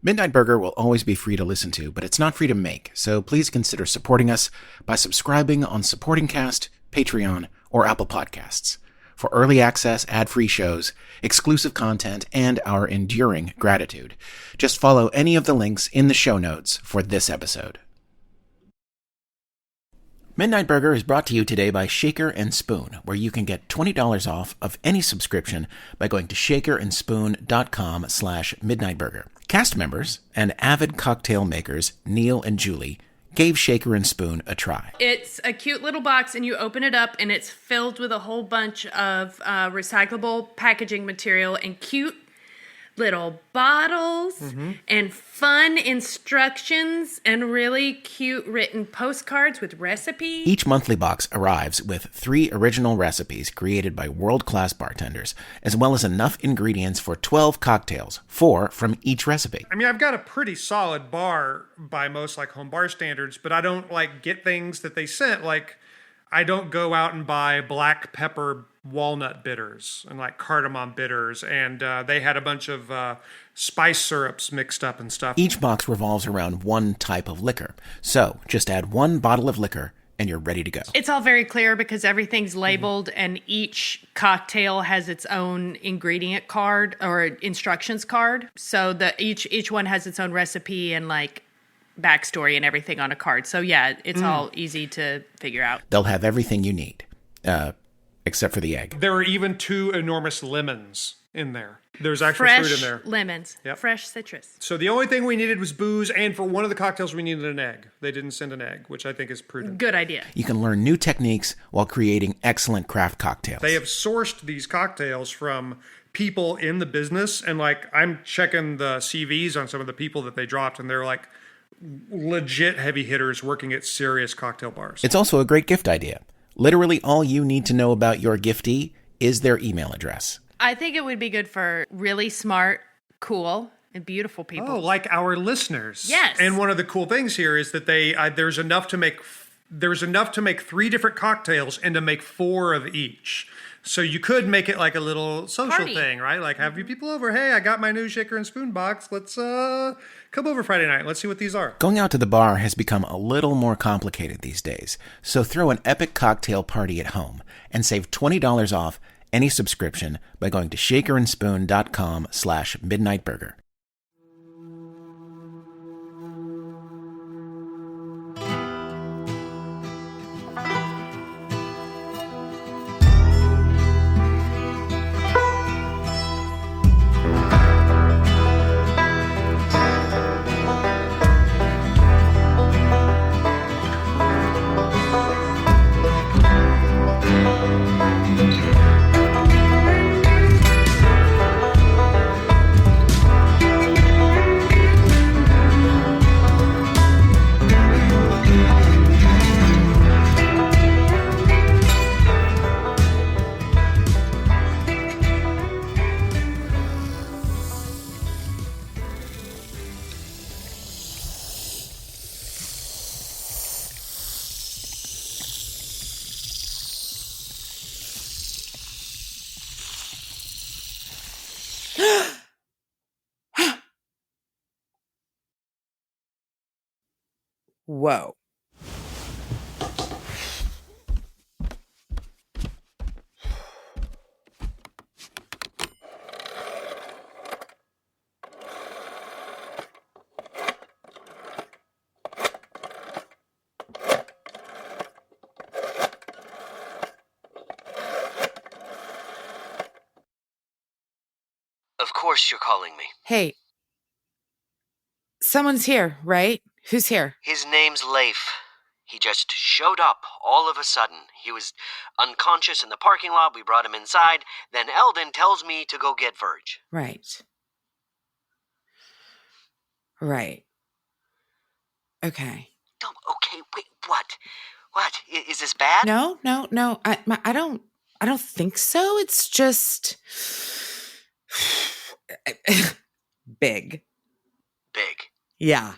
Midnight Burger will always be free to listen to, but it's not free to make, so please consider supporting us by subscribing on Supporting Cast, Patreon, or Apple Podcasts. For early access, ad-free shows, exclusive content, and our enduring gratitude, just follow any of the links in the show notes for this episode. Midnight Burger is brought to you today by Shaker and Spoon, where you can get $20 off of any subscription by going to shakerandspoon.com/midnightburger. Cast members and avid cocktail makers Neil and Julie gave Shaker and Spoon a try. It's a cute little box, and you open it up, and it's filled with a whole bunch of recyclable packaging material and cute little bottles and fun instructions and really cute written postcards with recipes. Each monthly box arrives with 3 original recipes created by world-class bartenders, as well as enough ingredients for 12 cocktails, 4 from each recipe. I mean, I've got a pretty solid bar by most home bar standards, but I don't get things that they sent. I don't go out and buy black pepper walnut bitters and cardamom bitters, and they had a bunch of spice syrups mixed up and stuff. Each box revolves around one type of liquor, so just add 1 bottle of liquor and you're ready to go. It's all very clear because everything's labeled, and each cocktail has its own ingredient card or instructions card, so each one has its own recipe and backstory and everything on a card. So yeah, it's all easy to figure out. They'll have everything you need. Except for the egg. There are even 2 enormous lemons in there. There's actual fresh fruit in there. Lemons. Yep. Fresh citrus. So the only thing we needed was booze, and for one of the cocktails we needed an egg. They didn't send an egg, which I think is prudent. Good idea. You can learn new techniques while creating excellent craft cocktails. They have sourced these cocktails from people in the business, and I'm checking the CVs on some of the people that they dropped, and they're legit heavy hitters working at serious cocktail bars. It's also a great gift idea. Literally all you need to know about your giftee is their email address. I think it would be good for really smart, cool, and beautiful people. Oh, like our listeners. Yes. And one of the cool things here is that there's enough to make 3 different cocktails and to make 4 of each. So you could make it like a little social Party. thing, right? Have you people over. Hey, I got my new Shaker and Spoon box. Let's come over Friday night. Let's see what these are. Going out to the bar has become a little more complicated these days. So throw an epic cocktail party at home and save $20 off any subscription by going to shakerandspoon.com/midnightburger. Whoa. Of course you're calling me. Hey. Someone's here, right? Who's here? His name's Leif. He just showed up all of a sudden. He was unconscious in the parking lot. We brought him inside. Then Eldin tells me to go get Verge. Right. Right. Okay. Okay, wait, what? What? Is this bad? No. I don't think so. It's just big. Big. Yeah.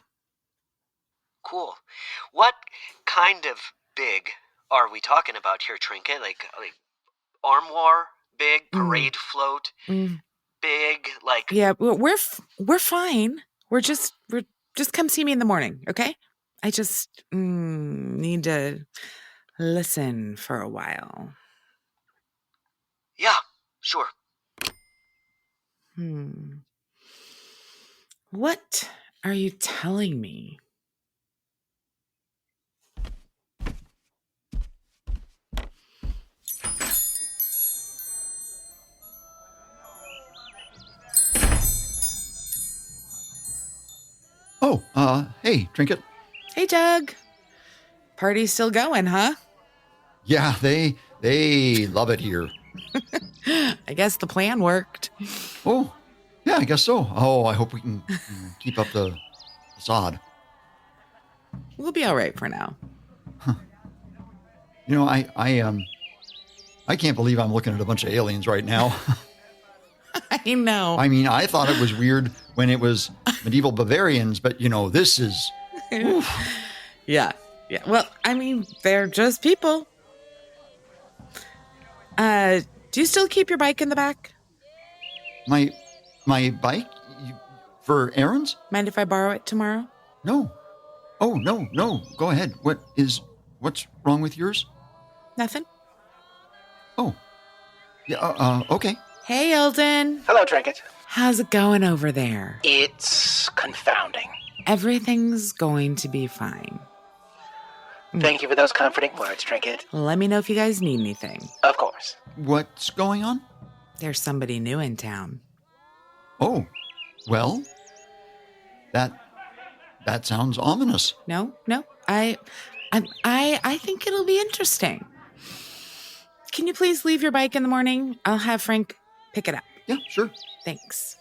Cool. What kind of big are we talking about here, Trinkett? Like armoire big, parade float, big, Yeah, we're fine. we're just come see me in the morning, okay? I just need to listen for a while. Yeah, sure. What are you telling me? Oh, hey, Trinkett. Hey, Doug. Party's still going, huh? Yeah, they love it here. I guess the plan worked. Oh, yeah, I guess so. Oh, I hope we can keep up the facade. We'll be all right for now. You know, I can't believe I'm looking at a bunch of aliens right now. I know. I mean, I thought it was weird when it was medieval Bavarians, but this is. Yeah. Well, I mean, they're just people. Do you still keep your bike in the back? My bike? For errands? Mind if I borrow it tomorrow? No. Oh, no. Go ahead. What's wrong with yours? Nothing. Oh. Yeah, okay. Hey, Eldin. Hello, Trinkett. How's it going over there? It's confounding. Everything's going to be fine. Thank you for those comforting words, Trinkett. Let me know if you guys need anything. Of course. What's going on? There's somebody new in town. Oh, well, that sounds ominous. No. I think it'll be interesting. Can you please leave your bike in the morning? I'll have Frank pick it up. Yeah, sure. Thanks.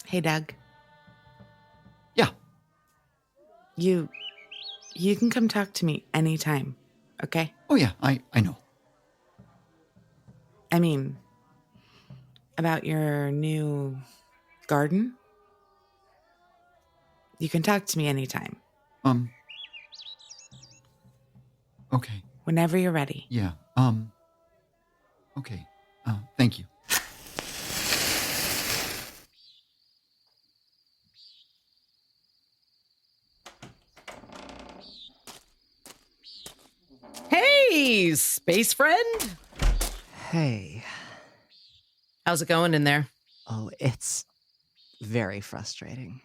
Hey, Doug. Yeah. You can come talk to me anytime, okay? Oh, yeah, I know. I mean, about your new garden? You can talk to me anytime. Okay. Whenever you're ready. Yeah, okay. Thank you. Hey, space friend. Hey. How's it going in there? Oh, it's very frustrating.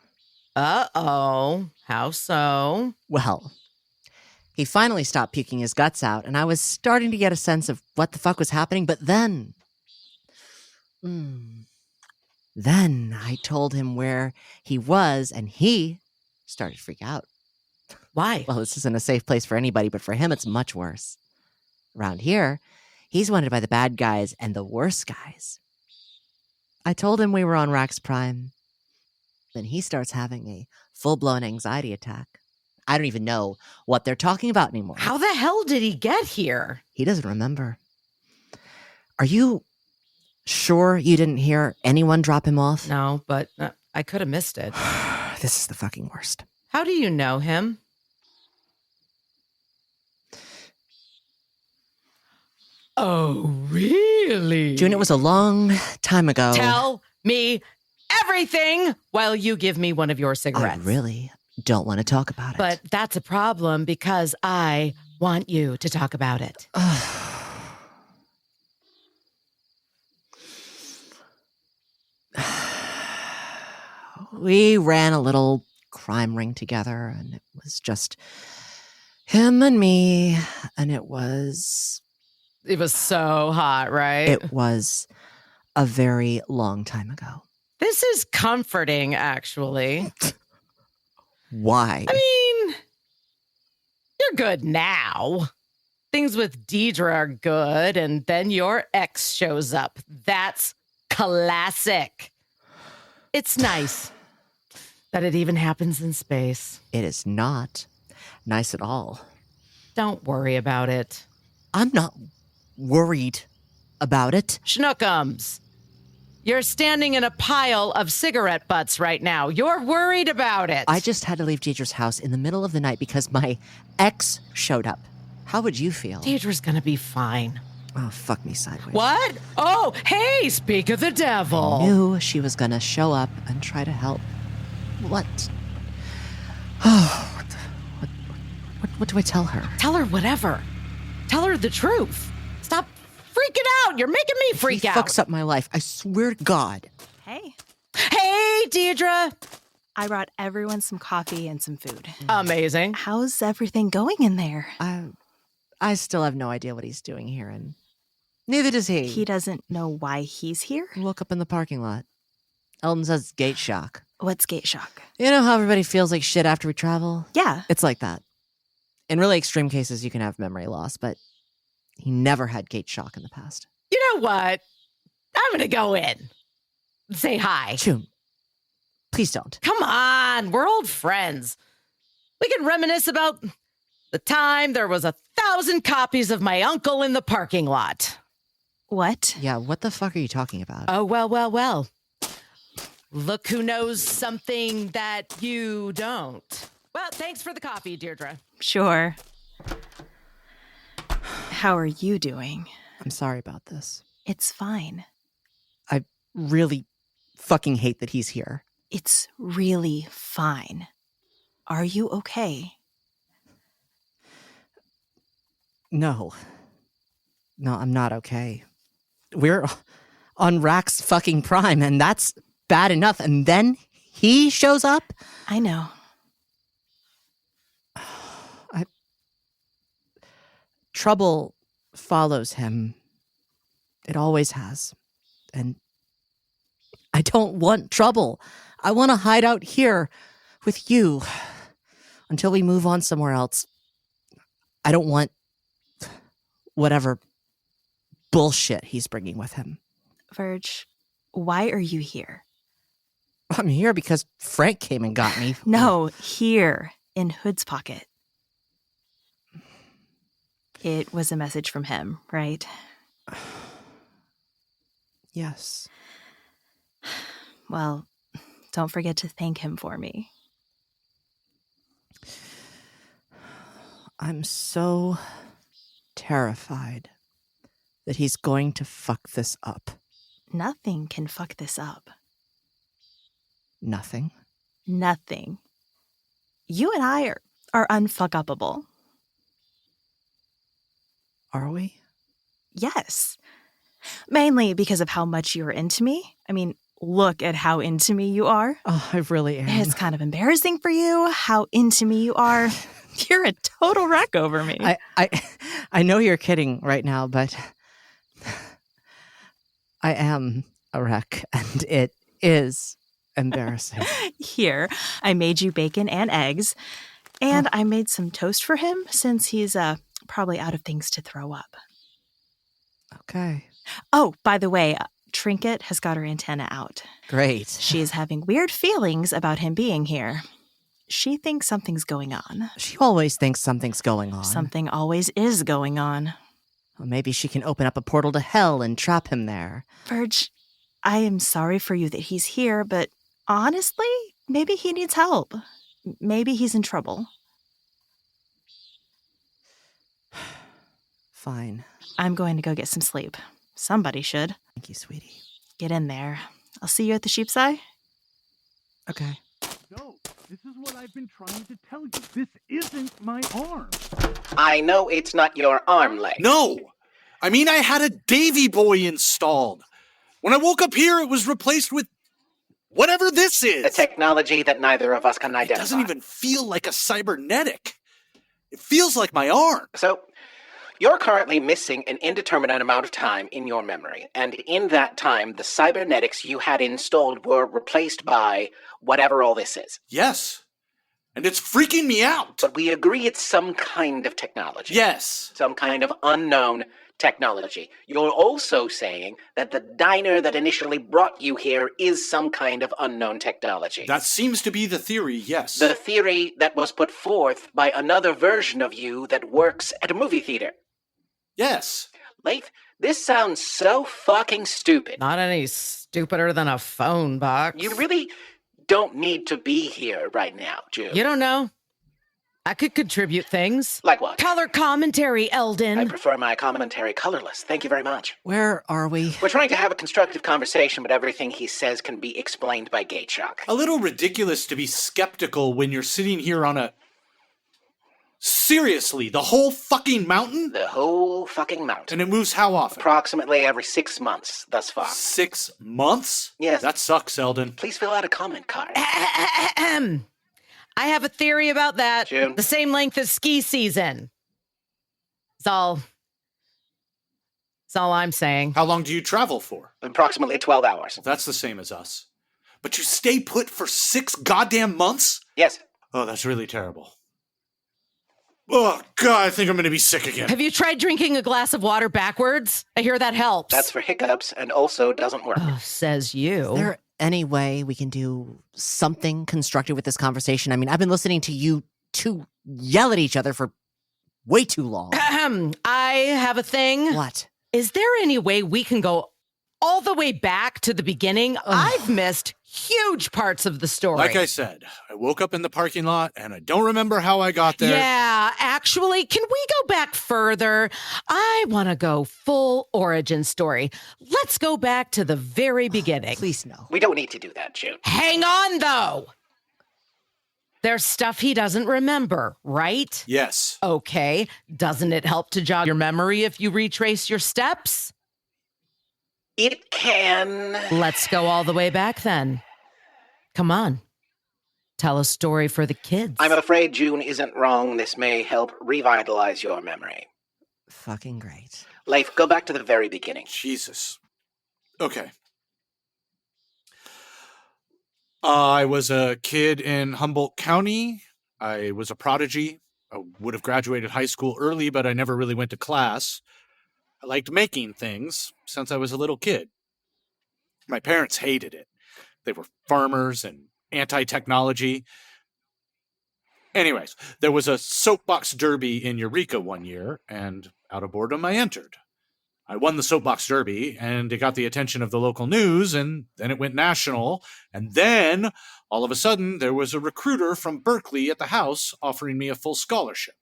Uh-oh. How so? Well, he finally stopped puking his guts out, and I was starting to get a sense of what the fuck was happening, but then... Then I told him where he was, and he started to freak out. Why? Well, this isn't a safe place for anybody, but for him, it's much worse. Around here, he's wanted by the bad guys and the worst guys. I told him we were on Rax Prime. Then he starts having a full-blown anxiety attack. I don't even know what they're talking about anymore. How the hell did he get here? He doesn't remember. Are you sure you didn't hear anyone drop him off? No, but I could have missed it. This is the fucking worst. How do you know him? Oh, really? June, it was a long time ago. Tell me everything while you give me one of your cigarettes. I really don't want to talk about it. But that's a problem because I want you to talk about it. We ran a little crime ring together, and it was just him and me, and it was so hot, right? It was a very long time ago. This is comforting, actually. Why? I mean, you're good now. Things with Deidre are good, and then your ex shows up. That's classic. It's nice that it even happens in space. It is not nice at all. Don't worry about it. I'm not worried about it. Schnookums. You're standing in a pile of cigarette butts right now. You're worried about it. I just had to leave Deidre's house in the middle of the night because my ex showed up. How would you feel? Deidre's gonna be fine. Oh, fuck me sideways. What? Oh, hey, speak of the devil. I knew she was gonna show up and try to help. What? Oh, what do I tell her? Tell her whatever. Tell her the truth. Stop freaking out. You're making me freak out. He fucks up my life. I swear to God. Hey, Hey, Deidre. I brought everyone some coffee and some food. Amazing. How's everything going in there? I still have no idea what he's doing here, and neither does he. He doesn't know why he's here? Woke up in the parking lot. Eldin says it's gate shock. What's gate shock? You know how everybody feels like shit after we travel? Yeah. It's like that. In really extreme cases, you can have memory loss, but he never had gate shock in the past. You know what? I'm going to go in. Say hi. June, please don't. Come on. We're old friends. We can reminisce about the time there was 1,000 copies of my uncle in the parking lot. What? Yeah, what the fuck are you talking about? Oh, well. Look who knows something that you don't. Well, thanks for the coffee, Deirdre. Sure. How are you doing? I'm sorry about this. It's fine. I really fucking hate that he's here. It's really fine. Are you okay? No, I'm not okay. We're on Rax fucking Prime, and that's bad enough. And then he shows up? I know. Trouble follows him. It always has. And I don't want trouble. I want to hide out here with you until we move on somewhere else. I don't want whatever bullshit he's bringing with him. Verge, why are you here? I'm here because Frank came and got me. No, here in Hood's pocket. It was a message from him, right? Yes. Well, don't forget to thank him for me. I'm so terrified that he's going to fuck this up. Nothing can fuck this up. Nothing. Nothing. You and I are unfuck-upable. Are we? Yes. Mainly because of how much you're into me. I mean, look at how into me you are. Oh, I really am. It's kind of embarrassing for you how into me you are. You're a total wreck over me. I know you're kidding right now, but I am a wreck, and it is embarrassing. Here, I made you bacon and eggs, and I made some toast for him since he's probably out of things to throw up. Okay. Oh, by the way, Trinkett has got her antenna out. Great. She is having weird feelings about him being here. She thinks something's going on. She always thinks something's going on. Something always is going on. Well, maybe she can open up a portal to hell and trap him there. Verge, I am sorry for you that he's here, but honestly, maybe he needs help. Maybe he's in trouble. Fine. I'm going to go get some sleep. Somebody should. Thank you, sweetie. Get in there. I'll see you at the Sheep's Eye. Okay. No, this is what I've been trying to tell you. This isn't my arm. I know it's not your arm, Leif. No! I mean, I had a Davy Boy installed. When I woke up here, it was replaced with whatever this is. The technology that neither of us can identify. It doesn't even feel like a cybernetic. It feels like my arm. So, you're currently missing an indeterminate amount of time in your memory, and in that time, the cybernetics you had installed were replaced by whatever all this is. Yes. And it's freaking me out. But we agree it's some kind of technology. Yes. Some kind of unknown technology. You're also saying that the diner that initially brought you here is some kind of unknown technology. That seems to be the theory, yes. The theory that was put forth by another version of you that works at a movie theater. Yes. Leif, this sounds so fucking stupid. Not any stupider than a phone box. You really don't need to be here right now, June. You don't know. I could contribute things. Like what? Color commentary, Eldin. I prefer my commentary colorless. Thank you very much. Where are we? We're trying to have a constructive conversation, but everything he says can be explained by gate shock. A little ridiculous to be skeptical when you're sitting here on a... Seriously, the whole fucking mountain? The whole fucking mountain. And it moves how often? Approximately every 6 months thus far. 6 months? Yes. That sucks, Eldin. Please fill out a comment card. I have a theory about that. June. The same length as ski season. It's all I'm saying. How long do you travel for? Approximately 12 hours. That's the same as us. But you stay put for 6 goddamn months? Yes. Oh, that's really terrible. Oh, God, I think I'm going to be sick again. Have you tried drinking a glass of water backwards? I hear that helps. That's for hiccups and also doesn't work. Oh, says you. Is there any way we can do something constructive with this conversation? I mean, I've been listening to you two yell at each other for way too long. I have a thing. What? Is there any way we can go all the way back to the beginning? I've missed huge parts of the story. Like I said, I woke up in the parking lot and I don't remember how I got there. Yeah, actually, can we go back further? I want to go full origin story. Let's go back to the very beginning. Please no. We don't need to do that, June. Hang on, though. There's stuff he doesn't remember, right? Yes. Okay. Doesn't it help to jog your memory if you retrace your steps? It can. Let's go all the way back then. Come on. Tell a story for the kids. I'm afraid June isn't wrong. This may help revitalize your memory. Fucking great. Leif, go back to the very beginning. Jesus. Okay. I was a kid in Humboldt County. I was a prodigy. I would have graduated high school early, but I never really went to class. I liked making things since I was a little kid. My parents hated it. They were farmers and anti-technology. Anyways, there was a soapbox derby in Eureka one year, and out of boredom, I entered. I won the soapbox derby, and it got the attention of the local news, and then it went national. And then, all of a sudden, there was a recruiter from Berkeley at the house offering me a full scholarship.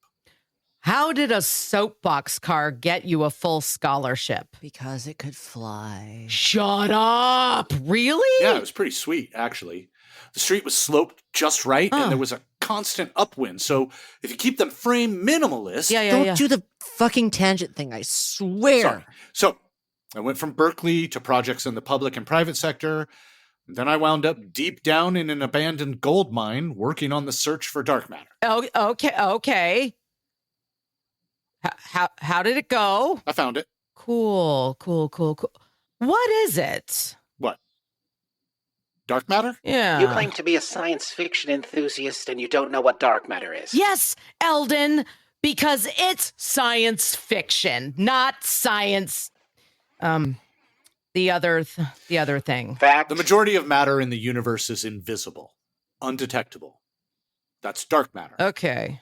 How did a soapbox car get you a full scholarship? Because it could fly. Shut up! Really? Yeah, it was pretty sweet, actually. The street was sloped just right, and there was a constant upwind. So if you keep them frame minimalist... Don't do the fucking tangent thing, I swear. Sorry. So I went from Berkeley to projects in the public and private sector. And then I wound up deep down in an abandoned gold mine working on the search for dark matter. Oh, okay. How did it go? I found it. Cool. What is it? What? Dark matter? Yeah. You claim to be a science fiction enthusiast and you don't know what dark matter is. Yes, Eldin, because it's science fiction, not science. The other thing. Fact. The majority of matter in the universe is invisible, undetectable. That's dark matter. Okay.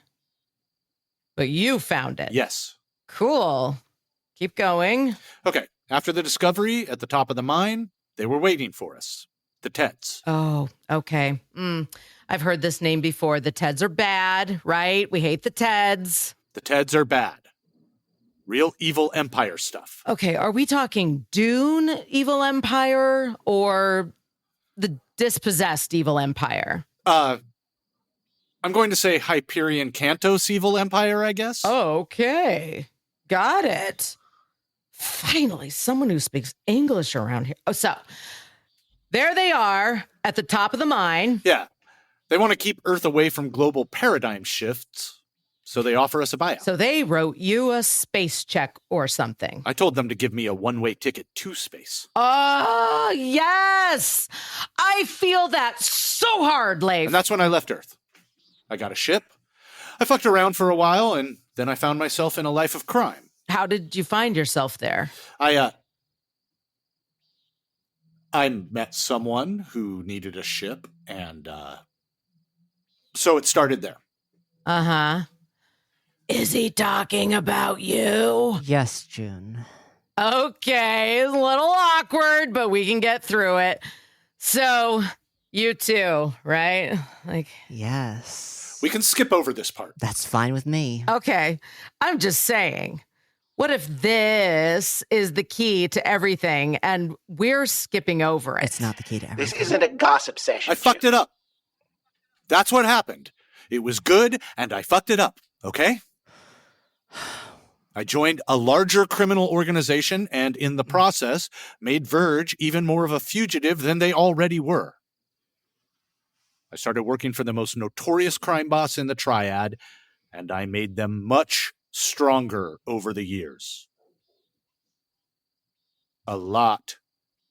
But you found it. Yes. Cool. Keep going. Okay. After the discovery at the top of the mine, they were waiting for us. The Terpz. Oh, okay. I've heard this name before. The Terpz are bad, right? We hate the Terpz. The Terpz are bad. Real evil empire stuff. Okay, are we talking Dune evil empire or the dispossessed evil empire? I'm going to say Hyperion Cantos evil empire, I guess. Okay. Got it. Finally, someone who speaks English around here. Oh, so there they are at the top of the mine. Yeah. They want to keep Earth away from global paradigm shifts, so they offer us a buyout. So they wrote you a space check or something. I told them to give me a one-way ticket to space. Oh, yes. I feel that so hard, Leif. And that's when I left Earth. I got a ship. I fucked around for a while, and then I found myself in a life of crime. How did you find yourself there? I met someone who needed a ship, and so it started there. Uh-huh. Is he talking about you? Yes, June. Okay, it's a little awkward, but we can get through it. So, you too, right? Yes. We can skip over this part. That's fine with me. Okay, I'm just saying. What if this is the key to everything and we're skipping over it? It's not the key to everything. This isn't a gossip session. I fucked it up. That's what happened. It was good, and I fucked it up, okay? I joined a larger criminal organization and, in the process, made Verge even more of a fugitive than they already were. I started working for the most notorious crime boss in the Triad, and I made them much stronger over the years. A lot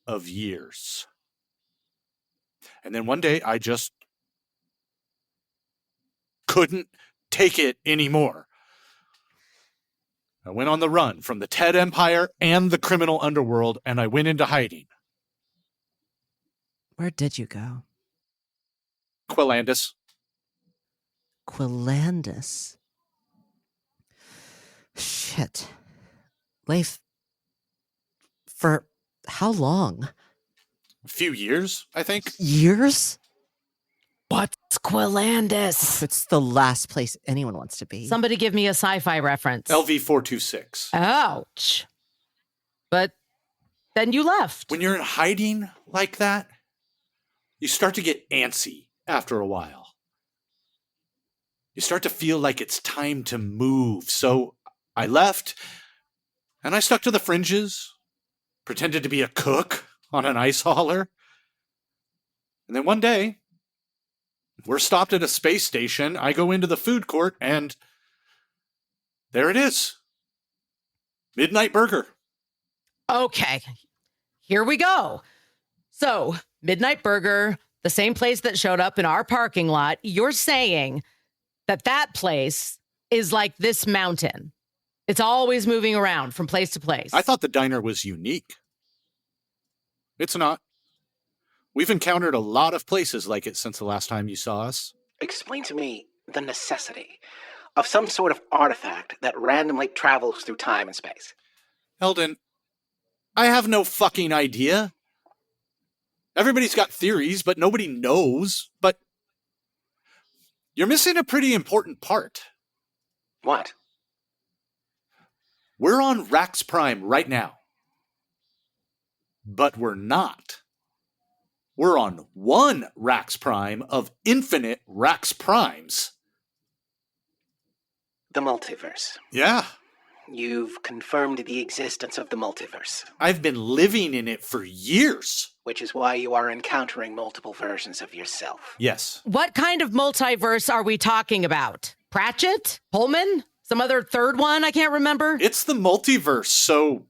of years. And then one day, I just couldn't take it anymore. I went on the run from the Ted Empire and the criminal underworld, and I went into hiding. Where did you go? Quilandus. Quilandus. Shit. Leif, for how long? A few years, I think. Years? What's Quilandus? It's the last place anyone wants to be. Somebody give me a sci-fi reference. LV-426. Ouch. But then you left. When you're in hiding like that, you start to get antsy after a while. You start to feel like it's time to move. So I left, and I stuck to the fringes, pretended to be a cook on an ice hauler. And then one day, we're stopped at a space station. I go into the food court, and there it is. Midnight Burger. Okay, here we go. So, Midnight Burger, the same place that showed up in our parking lot, you're saying that that place is like this mountain. It's always moving around from place to place. I thought the diner was unique. It's not. We've encountered a lot of places like it since the last time you saw us. Explain to me the necessity of some sort of artifact that randomly travels through time and space. Eldin, I have no fucking idea. Everybody's got theories, but nobody knows. But you're missing a pretty important part. What? We're on Rax Prime right now. But we're not. We're on one Rax Prime of infinite Rax Primes. The multiverse. Yeah. You've confirmed the existence of the multiverse. I've been living in it for years. Which is why you are encountering multiple versions of yourself. Yes. What kind of multiverse are we talking about? Pratchett? Pullman? Some other third one I can't remember? It's the multiverse, so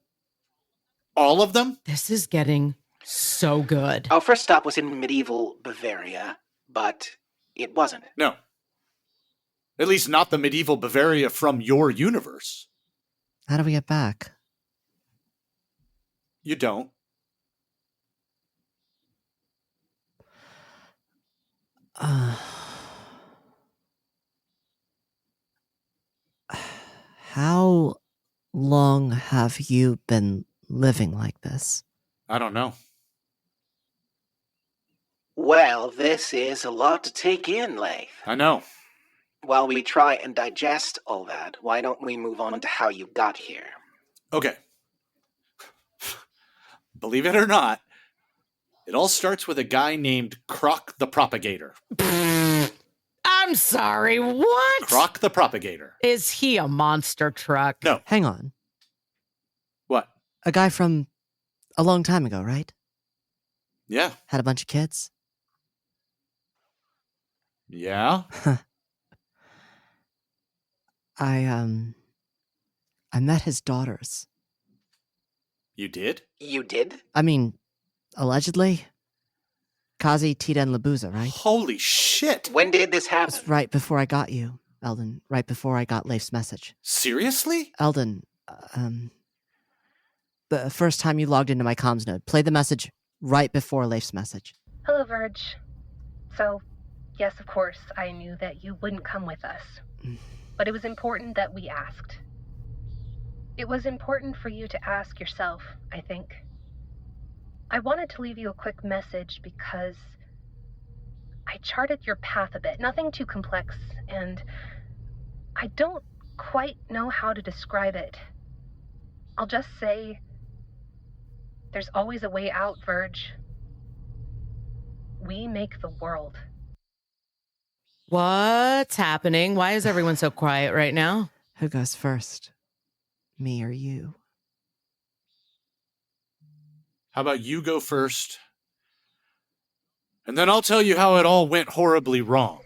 all of them? This is getting so good. Our first stop was in medieval Bavaria, but it wasn't. No. At least not the medieval Bavaria from your universe. How do we get back? You don't. How long have you been living like this? I don't know. Well, this is a lot to take in, Leif. I know. While we try and digest all that, why don't we move on to how you got here? Okay. Believe it or not, it all starts with a guy named Croc the Propagator. I'm sorry, what? Croc the Propagator. Is he a monster truck? No. Hang on. What? A guy from a long time ago, right? Yeah. Had a bunch of kids? Yeah. I met his daughters. You did? You did? I mean, allegedly. Kazi, Tita, and Labuza, right? Holy shit. When did this happen? It's right before I got you, Eldin. Right before I got Leif's message. Seriously? Eldin, the first time you logged into my comms node, play the message right before Leif's message. Hello, Verge. So, yes, of course, I knew that you wouldn't come with us. But it was important that we asked. It was important for you to ask yourself, I think. I wanted to leave you a quick message because I charted your path a bit, nothing too complex, and I don't quite know how to describe it. I'll just say, there's always a way out, Verge. We make the world. What's happening? Why is everyone so quiet right now? Who goes first? Me or you? How about you go first? And then I'll tell you how it all went horribly wrong.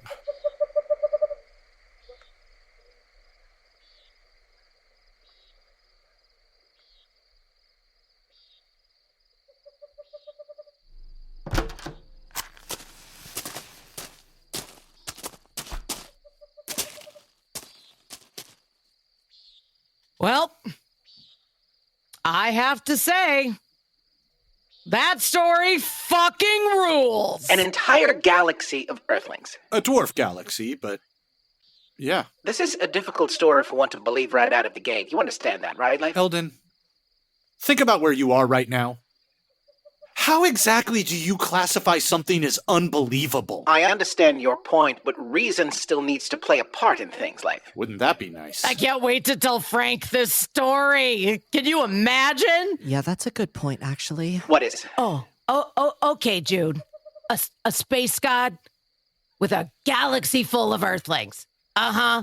Well, I have to say, that story fucking rules. An entire galaxy of Earthlings. A dwarf galaxy, but yeah. This is a difficult story for one to believe right out of the gate. You understand that, right, Leif? Eldin, think about where you are right now. How exactly do you classify something as unbelievable? I understand your point, but reason still needs to play a part in things, Leif. Wouldn't that be nice? I can't wait to tell Frank this story. Can you imagine? Yeah, that's a good point, actually. What is? Okay, Jude. A space god with a galaxy full of Earthlings. Uh-huh.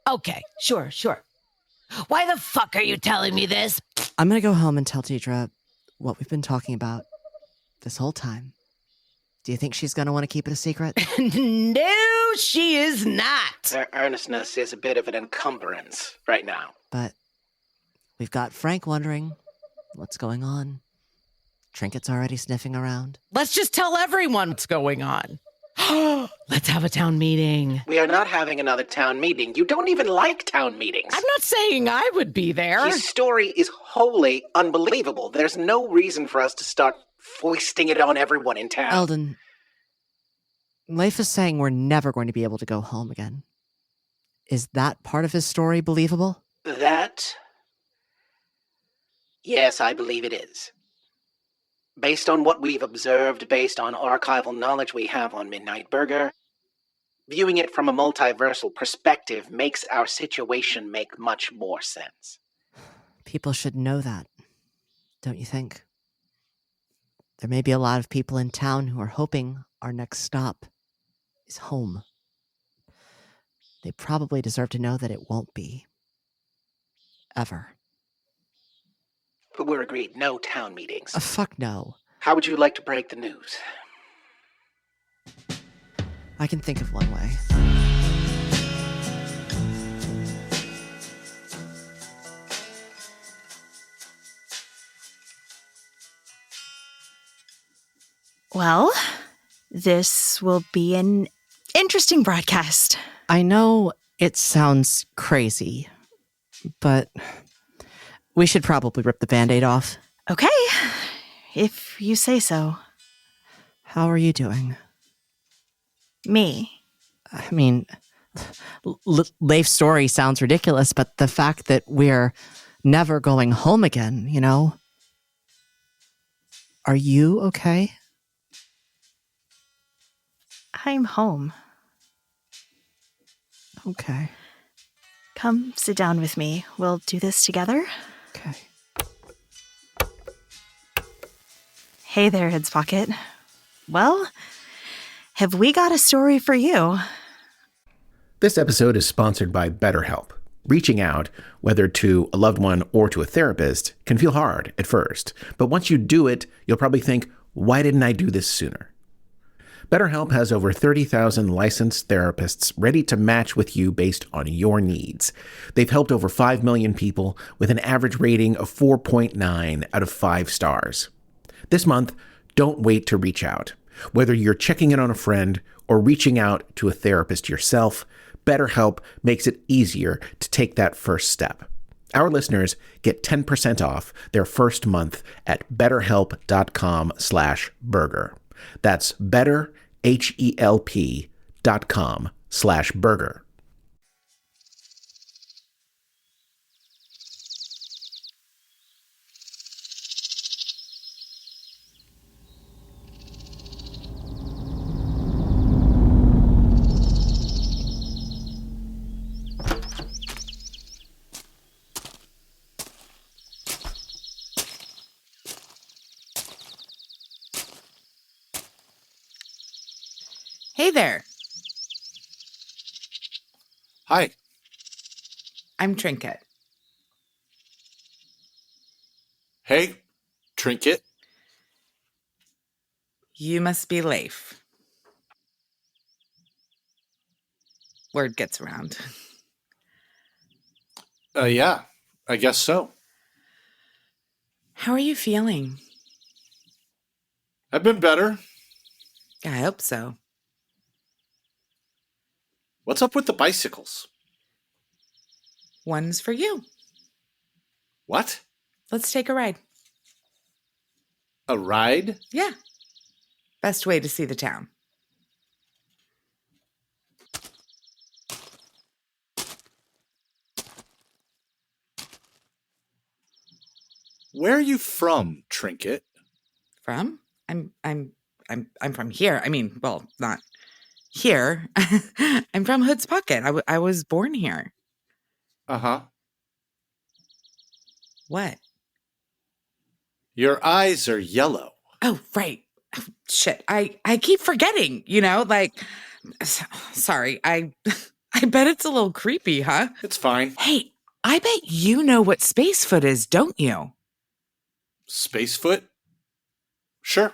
Okay, sure. Why the fuck are you telling me this? I'm gonna go home and tell Deidre what we've been talking about this whole time. Do you think she's gonna want to keep it a secret? No, she is not. Her earnestness is a bit of an encumbrance right now. But we've got Frank wondering what's going on. Trinkett's already sniffing around. Let's just tell everyone what's going on. Let's have a town meeting. We are not having another town meeting. You don't even like town meetings. I'm not saying I would be there. His story is wholly unbelievable. There's no reason for us to start foisting it on everyone in town. Eldin, Leif is saying we're never going to be able to go home again. Is that part of his story believable? That? Yes, I believe it is. Based on what we've observed, based on archival knowledge we have on Midnight Burger, viewing it from a multiversal perspective makes our situation make much more sense. People should know that, don't you think? There may be a lot of people in town who are hoping our next stop is home. They probably deserve to know that it won't be. Ever. But we're agreed, no town meetings. Fuck no. How would you like to break the news? I can think of one way. Well, this will be an interesting broadcast. I know it sounds crazy, but we should probably rip the Band-Aid off. Okay, if you say so. How are you doing? Me? I mean, Leif's story sounds ridiculous, but the fact that we're never going home again, you know? Are you okay? I'm home. Okay. Come sit down with me. We'll do this together. Okay. Hey there, Head's Pocket. Well, have we got a story for you? This episode is sponsored by BetterHelp. Reaching out, whether to a loved one or to a therapist, can feel hard at first. But once you do it, you'll probably think, why didn't I do this sooner? BetterHelp has over 30,000 licensed therapists ready to match with you based on your needs. They've helped over 5 million people with an average rating of 4.9 out of 5 stars. This month, don't wait to reach out. Whether you're checking in on a friend or reaching out to a therapist yourself, BetterHelp makes it easier to take that first step. Our listeners get 10% off their first month at betterhelp.com/burger. That's betterhelp.com/burger. Hey there. Hi. I'm Trinkett. Hey, Trinkett. You must be Leif. Word gets around. Yeah, I guess so. How are you feeling? I've been better. I hope so. What's up with the bicycles? One's for you. What? Let's take a ride. A ride? Yeah. Best way to see the town. Where are you from, Trinkett? From? I'm from here. I mean, well, not here. I'm from Hood's Pocket. I was born here. Uh-huh. What? Your eyes are yellow. Oh, right. Oh, shit. I keep forgetting, sorry. I bet it's a little creepy, huh? It's fine. Hey, I bet you know what Spacefoot is, don't you? Spacefoot? Sure.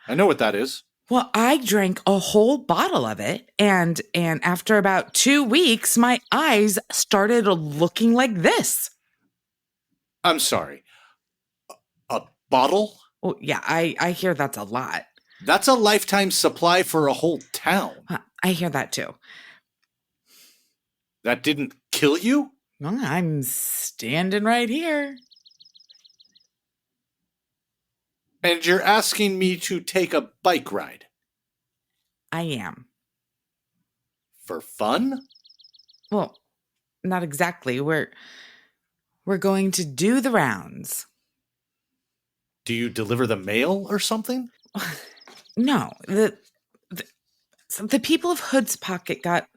I know what that is. Well, I drank a whole bottle of it, and after about 2 weeks, my eyes started looking like this. I'm sorry. A bottle? Oh, yeah, I hear that's a lot. That's a lifetime supply for a whole town. I hear that too. That didn't kill you? Well, I'm standing right here. And you're asking me to take a bike ride? I am. For fun? Well, not exactly. We're going to do the rounds. Do you deliver the mail or something? No. The people of Hood's Pocket got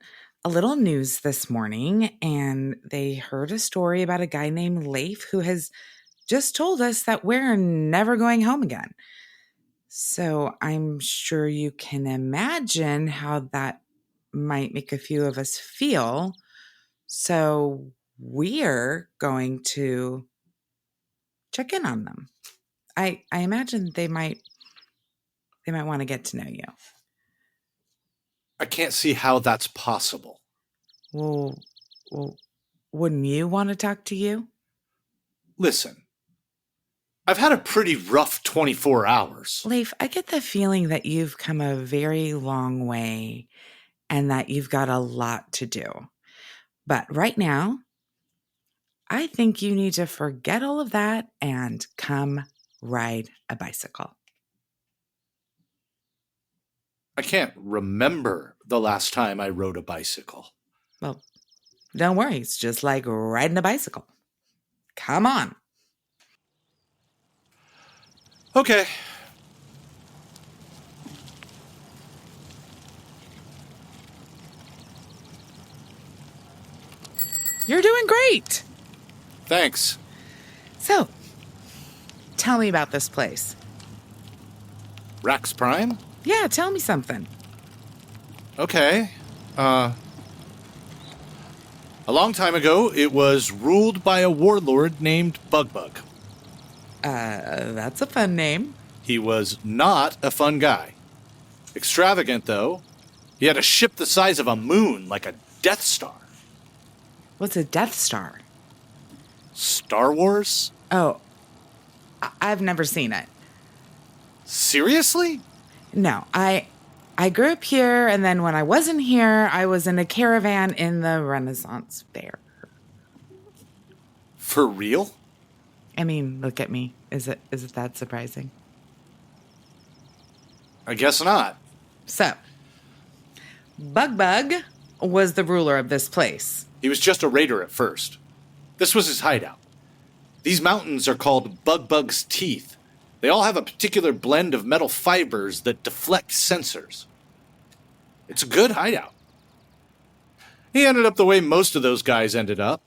a little news this morning, and they heard a story about a guy named Leif who has just told us that we're never going home again. So I'm sure you can imagine how that might make a few of us feel. So we're going to check in on them. I imagine they might want to get to know you. I can't see how that's possible. Well, wouldn't you want to talk to you? Listen, I've had a pretty rough 24 hours. Leif, I get the feeling that you've come a very long way and that you've got a lot to do. But right now, I think you need to forget all of that and come ride a bicycle. I can't remember the last time I rode a bicycle. Well, don't worry. It's just like riding a bicycle. Come on. Okay. You're doing great. Thanks. So, tell me about this place. Rax Prime? Yeah, tell me something. Okay. A long time ago, it was ruled by a warlord named Bugbug. That's a fun name. He was not a fun guy. Extravagant, though. He had a ship the size of a moon, like a Death Star. What's a Death Star? Star Wars? Oh, I've never seen it. Seriously? No, I grew up here, and then when I wasn't here, I was in a caravan in the Renaissance Fair. For real? I mean, look at me. Is it that surprising? I guess not. So, Bugbug was the ruler of this place. He was just a raider at first. This was his hideout. These mountains are called Bugbug's Teeth. They all have a particular blend of metal fibers that deflect sensors. It's a good hideout. He ended up the way most of those guys ended up.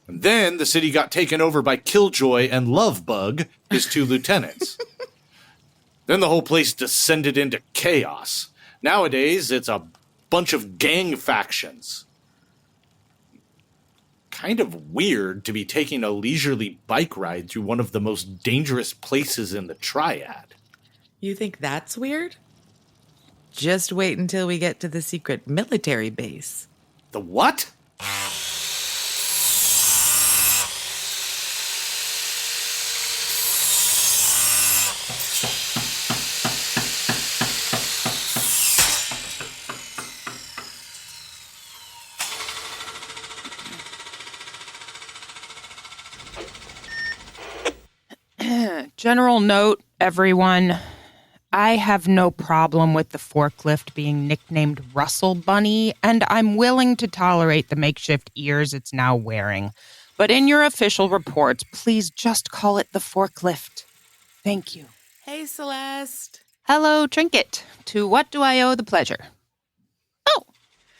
And then the city got taken over by Killjoy and Lovebug, his two lieutenants. Then the whole place descended into chaos. Nowadays, it's a bunch of gang factions. Kind of weird to be taking a leisurely bike ride through one of the most dangerous places in the Triad. You think that's weird? Just wait until we get to the secret military base. The what? General note, everyone. I have no problem with the forklift being nicknamed Russell Bunny, and I'm willing to tolerate the makeshift ears it's now wearing. But in your official reports, please just call it the forklift. Thank you. Hey, Celeste. Hello, Trinkett. To what do I owe the pleasure? Oh,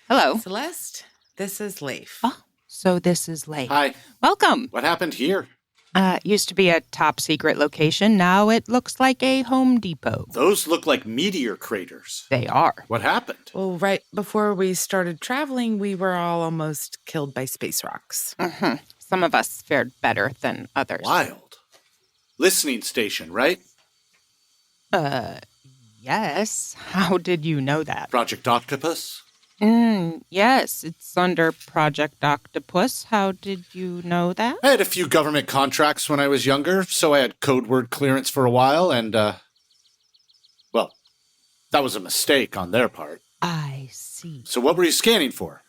hello. Celeste, this is Leif. Oh, so this is Leif. Hi. Welcome. What happened here? Used to be a top secret location. Now it looks like a Home Depot. Those look like meteor craters. They are. What happened? Well, right before we started traveling, we were all almost killed by space rocks. Mm-hmm. Some of us fared better than others. Wild. Listening station, right? Yes. How did you know that? Project Octopus? Yes, it's under Project Octopus. How did you know that? I had a few government contracts when I was younger, so I had code word clearance for a while, and, well, that was a mistake on their part. I see. So what were you scanning for?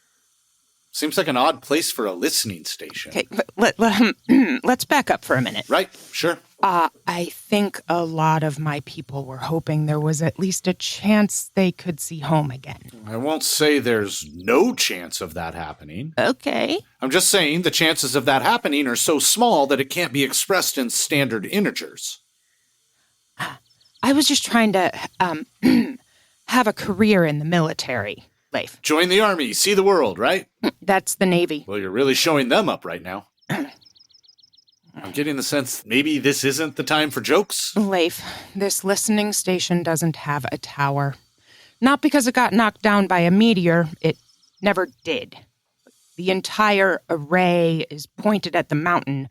Seems like an odd place for a listening station. Okay, let's back up for a minute. Right, sure. I think a lot of my people were hoping there was at least a chance they could see home again. I won't say there's no chance of that happening. Okay. I'm just saying the chances of that happening are so small that it can't be expressed in standard integers. I was just trying to have a career in the military, Leif. Join the Army, see the world, right? That's the Navy. Well, you're really showing them up right now. I'm getting the sense maybe this isn't the time for jokes. Leif, this listening station doesn't have a tower. Not because it got knocked down by a meteor. It never did. The entire array is pointed at the mountain.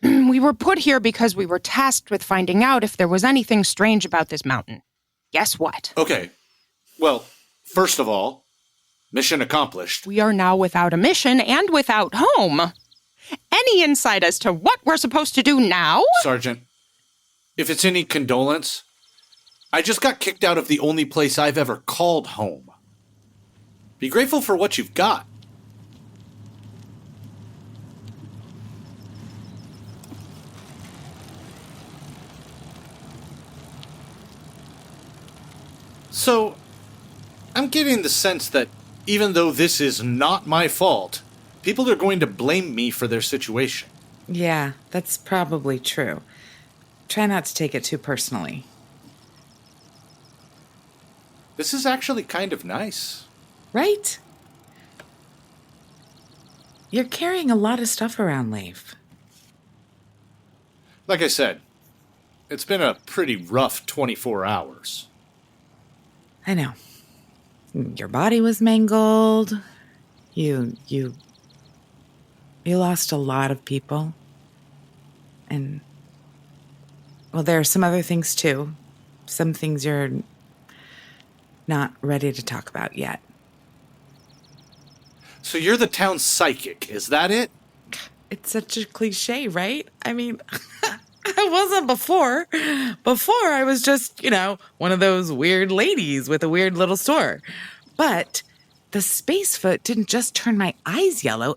We were put here because we were tasked with finding out if there was anything strange about this mountain. Guess what? Okay. Well, first of all, mission accomplished. We are now without a mission and without home. Any insight as to what we're supposed to do now? Sergeant, if it's any condolence, I just got kicked out of the only place I've ever called home. Be grateful for what you've got. So, I'm getting the sense that even though this is not my fault, people are going to blame me for their situation. Yeah, that's probably true. Try not to take it too personally. This is actually kind of nice. Right? You're carrying a lot of stuff around, Leif. Like I said, it's been a pretty rough 24 hours. I know. Your body was mangled. You lost a lot of people. And, well, there are some other things, too. Some things you're not ready to talk about yet. So you're the town psychic, is that it? It's such a cliche, right? I mean, I wasn't before. Before, I was just, one of those weird ladies with a weird little store. But the space foot didn't just turn my eyes yellow.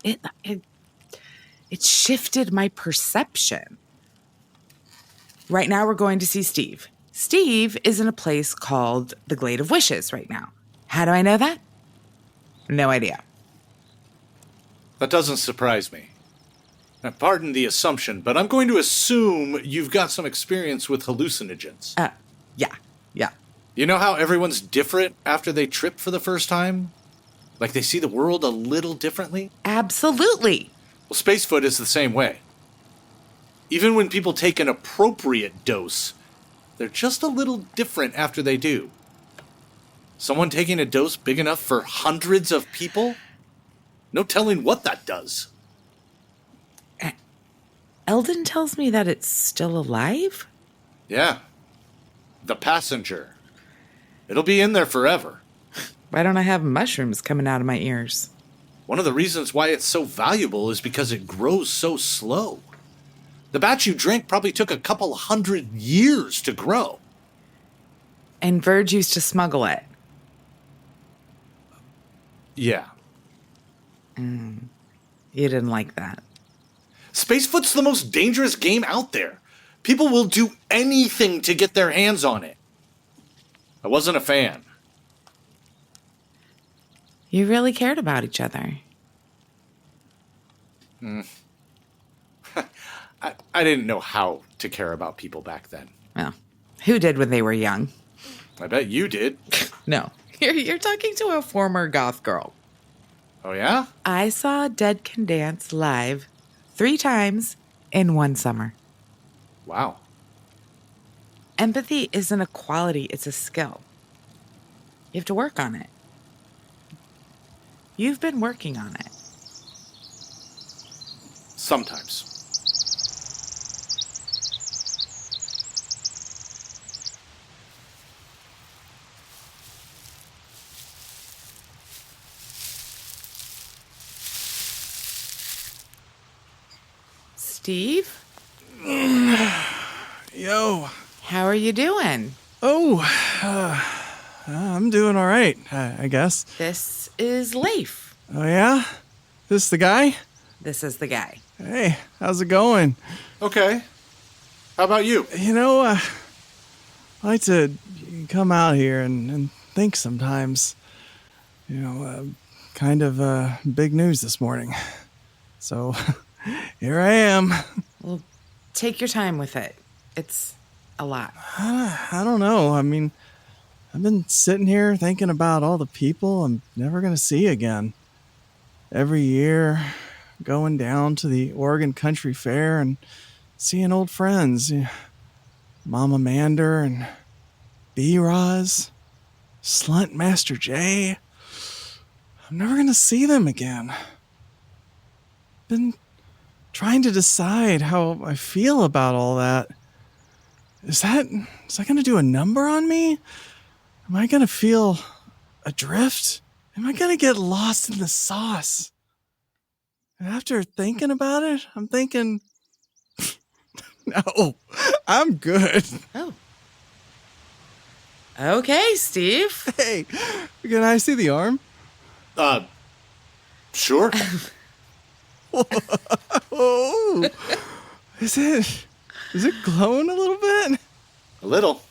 It shifted my perception. Right now, we're going to see Steve. Steve is in a place called the Glade of Wishes right now. How do I know that? No idea. That doesn't surprise me. Now, pardon the assumption, but I'm going to assume you've got some experience with hallucinogens. Yeah. You know how everyone's different after they trip for the first time? Like they see the world a little differently? Absolutely. Well, Spacefoot is the same way. Even when people take an appropriate dose, they're just a little different after they do. Someone taking a dose big enough for hundreds of people? No telling what that does. Eldin tells me that it's still alive? Yeah. The passenger. It'll be in there forever. Why don't I have mushrooms coming out of my ears? One of the reasons why it's so valuable is because it grows so slow. The batch you drink probably took a couple 100 years to grow. And Verge used to smuggle it. Yeah. You didn't like that. Spacefoot's the most dangerous game out there. People will do anything to get their hands on it. I wasn't a fan. You really cared about each other. I didn't know how to care about people back then. Well, who did when they were young? I bet you did. No. You're talking to a former goth girl. Oh, yeah? I saw Dead Can Dance live 3 times in one summer. Wow. Empathy isn't a quality, it's a skill. You have to work on it. You've been working on it. Sometimes. Steve? Yo. How are you doing? I'm doing all right, I guess. This is Leif. Oh, yeah? This the guy? This is the guy. Hey, how's it going? Okay. How about you? You know, I like to come out here and think sometimes. You know, kind of big news this morning. So, here I am. Well, take your time with it. It's a lot. I don't know. I mean, I've been sitting here thinking about all the people I'm never going to see again. Every year, going down to the Oregon Country Fair and seeing old friends. Mama Mander and B-Roz, Slunt Master J. I'm never going to see them again. Been trying to decide how I feel about all that. Is that going to do a number on me? Am I going to feel adrift? Am I going to get lost in the sauce? And after thinking about it, I'm thinking, no, I'm good. Oh. Okay, Steve. Hey, can I see the arm? Sure. Oh, is it glowing a little bit? A little.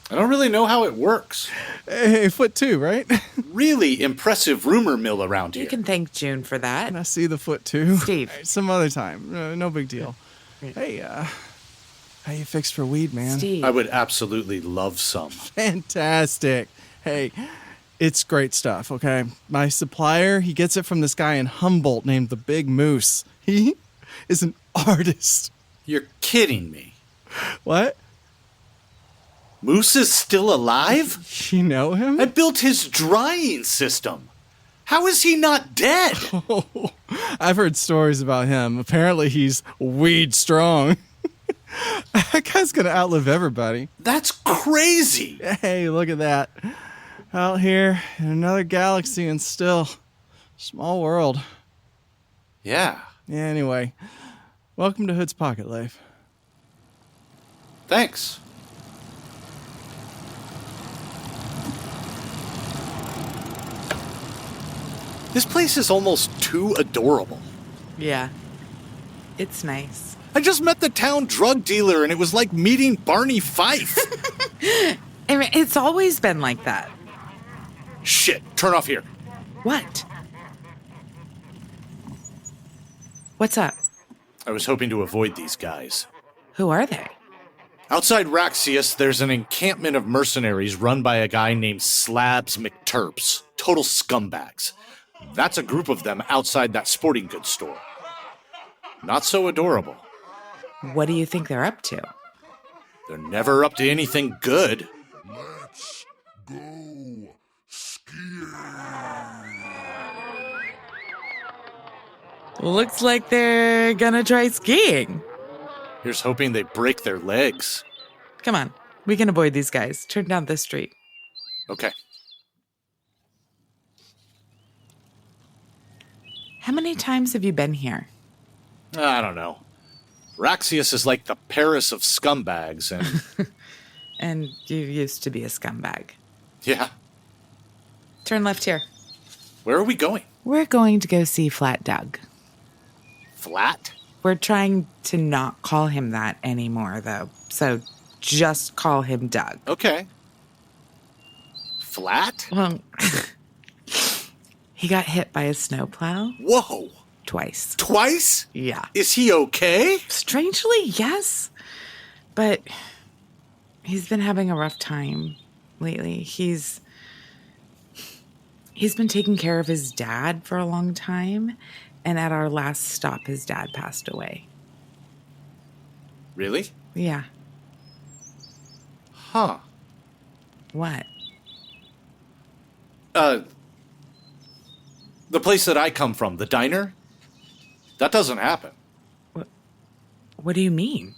I don't really know how it works. Hey, foot 2, right? Really impressive rumor mill around here. You can thank June for that. Can I see the foot 2? Steve. Right, some other time. No big deal. Hey, how you fixed for weed, man? Steve. I would absolutely love some. Fantastic. Hey, it's great stuff, okay? My supplier, he gets it from this guy in Humboldt named the Big Moose. He is an artist. You're kidding me. What? Moose is still alive? You know him? I built his drying system. How is he not dead? Oh, I've heard stories about him. Apparently he's weed strong. That guy's gonna outlive everybody. That's crazy. Hey, look at that. Out here in another galaxy and still small world. Yeah. Yeah, anyway. Welcome to Hood's Pocket, Leif. Thanks. This place is almost too adorable. Yeah. It's nice. I just met the town drug dealer and it was like meeting Barney Fife. I mean, it's always been like that. Shit, turn off here. What? What's up? I was hoping to avoid these guys. Who are they? Outside Raxius, there's an encampment of mercenaries run by a guy named Slabz McTerpz. Total scumbags. That's a group of them outside that sporting goods store. Not so adorable. What do you think they're up to? They're never up to anything good. Let's go. Looks like they're gonna try skiing. Here's hoping they break their legs. Come on, we can avoid these guys. Turn down this street. Okay. How many times have you been here? I don't know. Raxius is like the Paris of scumbags, and... And you used to be a scumbag. Yeah. Turn left here. Where are we going? We're going to go see Flat Doug. Flat? We're trying to not call him that anymore, though. So just call him Doug. Okay. Flat? Well, he got hit by a snowplow. Whoa. Twice. Twice? Yeah. Is he okay? Strangely, yes. But he's been having a rough time lately. He's been taking care of his dad for a long time, and at our last stop, his dad passed away. Really? Yeah. Huh. What? The place that I come from, the diner, that doesn't happen. What do you mean?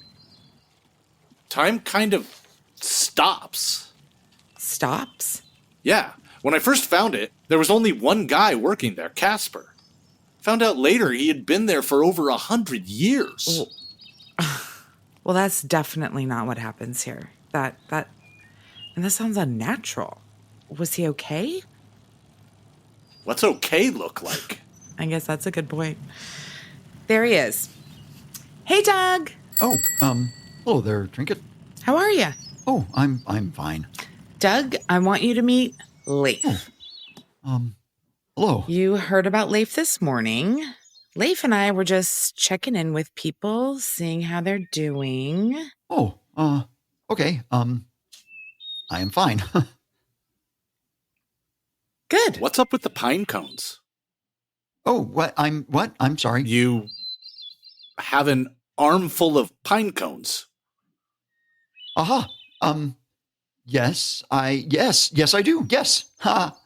Time kind of stops. Stops? Yeah. When I first found it, there was only one guy working there, Casper. Found out later he had been there for over 100 years. Well, that's definitely not what happens here. And that sounds unnatural. Was he okay? What's okay look like? I guess that's a good point. There he is. Hey, Doug. Oh, hello there, Trinkett. How are you? Oh, I'm fine. Doug, I want you to meet Leif. Hello. You heard about Leif this morning. Leif and I were just checking in with people, seeing how they're doing. Oh, okay. I am fine. Good. What's up with the pine cones? Oh, what? I'm sorry. You have an armful of pine cones. Aha. Yes, I do. Yes. Ha.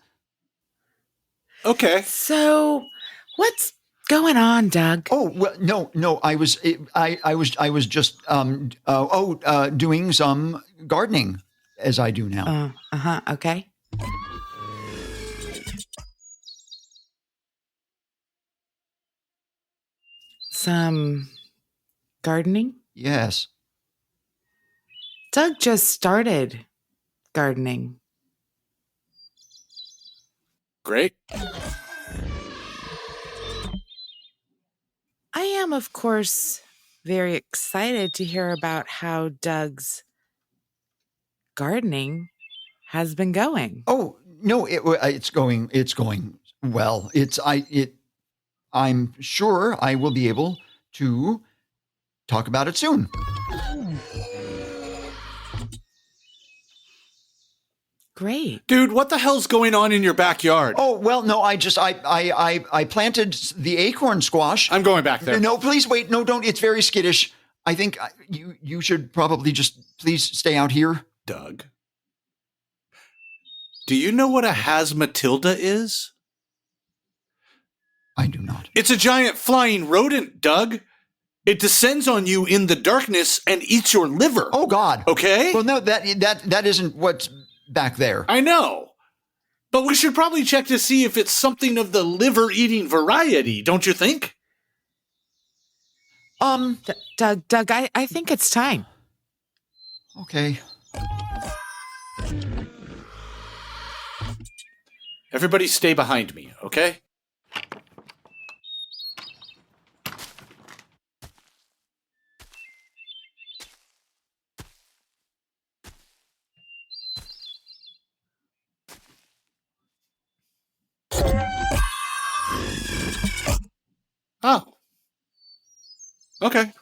Okay. So, what's going on, Doug? Oh, well, no. I was just doing some gardening, as I do now. Okay. Some gardening? Yes. Doug just started gardening. Great. I am, of course, very excited to hear about how Doug's gardening has been going. Oh, no, it's going well. I'm sure I will be able to talk about it soon. Great. Dude, what the hell's going on in your backyard? Oh, well, no, I planted the acorn squash. I'm going back there. No, please wait. No, don't. It's very skittish. I think you should probably just please stay out here. Doug, do you know what a Hazmatilda is? I do not. It's a giant flying rodent, Doug. It descends on you in the darkness and eats your liver. Oh, God. Okay? Well, no, that isn't what's back there. I know. But we should probably check to see if it's something of the liver-eating variety, don't you think? Doug, I think it's time. Okay. Everybody stay behind me, okay? Oh. Okay.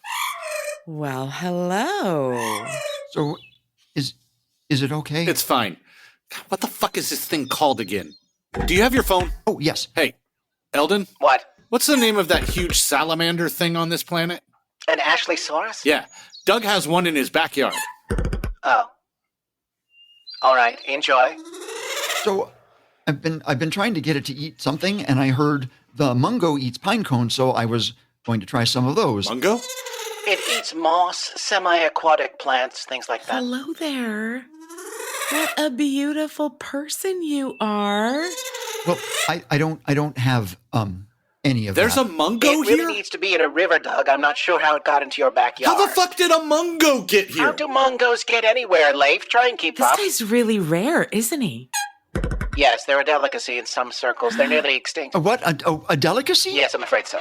Well, hello. So, is it okay? It's fine. God, what the fuck is this thing called again? Do you have your phone? Oh, yes. Hey, Eldin? What? What's the name of that huge salamander thing on this planet? An Ashleysaurus? Yeah, Doug has one in his backyard. Oh. All right, enjoy. So, I've been trying to get it to eat something, and I heard the mungo eats pine cones, so I was going to try some of those. Mungo? It eats moss, semi-aquatic plants, things like that. Hello there. What a beautiful person you are. Well, I don't have any of There's that. a mungo It really here? needs to be in a river, Doug. I'm not sure how it got into your backyard. How the fuck did a mungo get here? How do mungos get anywhere, Leif? Try and keep This up. guy's really rare, isn't he? Yes, they're a delicacy in some circles. They're nearly extinct. What? A delicacy? Yes, I'm afraid so.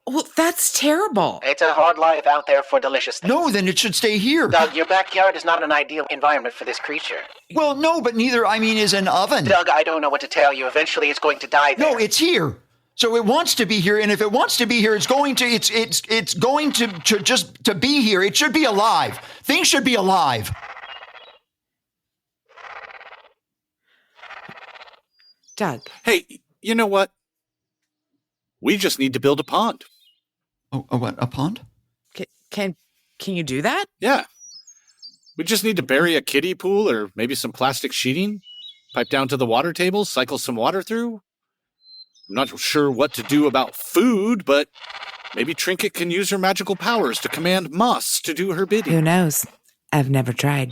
Well, that's terrible. It's a hard life out there for delicious things. No, then it should stay here. Doug, your backyard is not an ideal environment for this creature. Well, no, but neither, is an oven. Doug, I don't know what to tell you. Eventually it's going to die there. No, it's here. So it wants to be here, and if it wants to be here, it's going to just to be here. It should be alive. Things should be alive. Doug. Hey, you know what? We just need to build a pond. Oh, what? A pond? Can you do that? Yeah. We just need to bury a kiddie pool or maybe some plastic sheeting, pipe down to the water table, cycle some water through. I'm not sure what to do about food, but maybe Trinkett can use her magical powers to command moss to do her bidding. Who knows? I've never tried.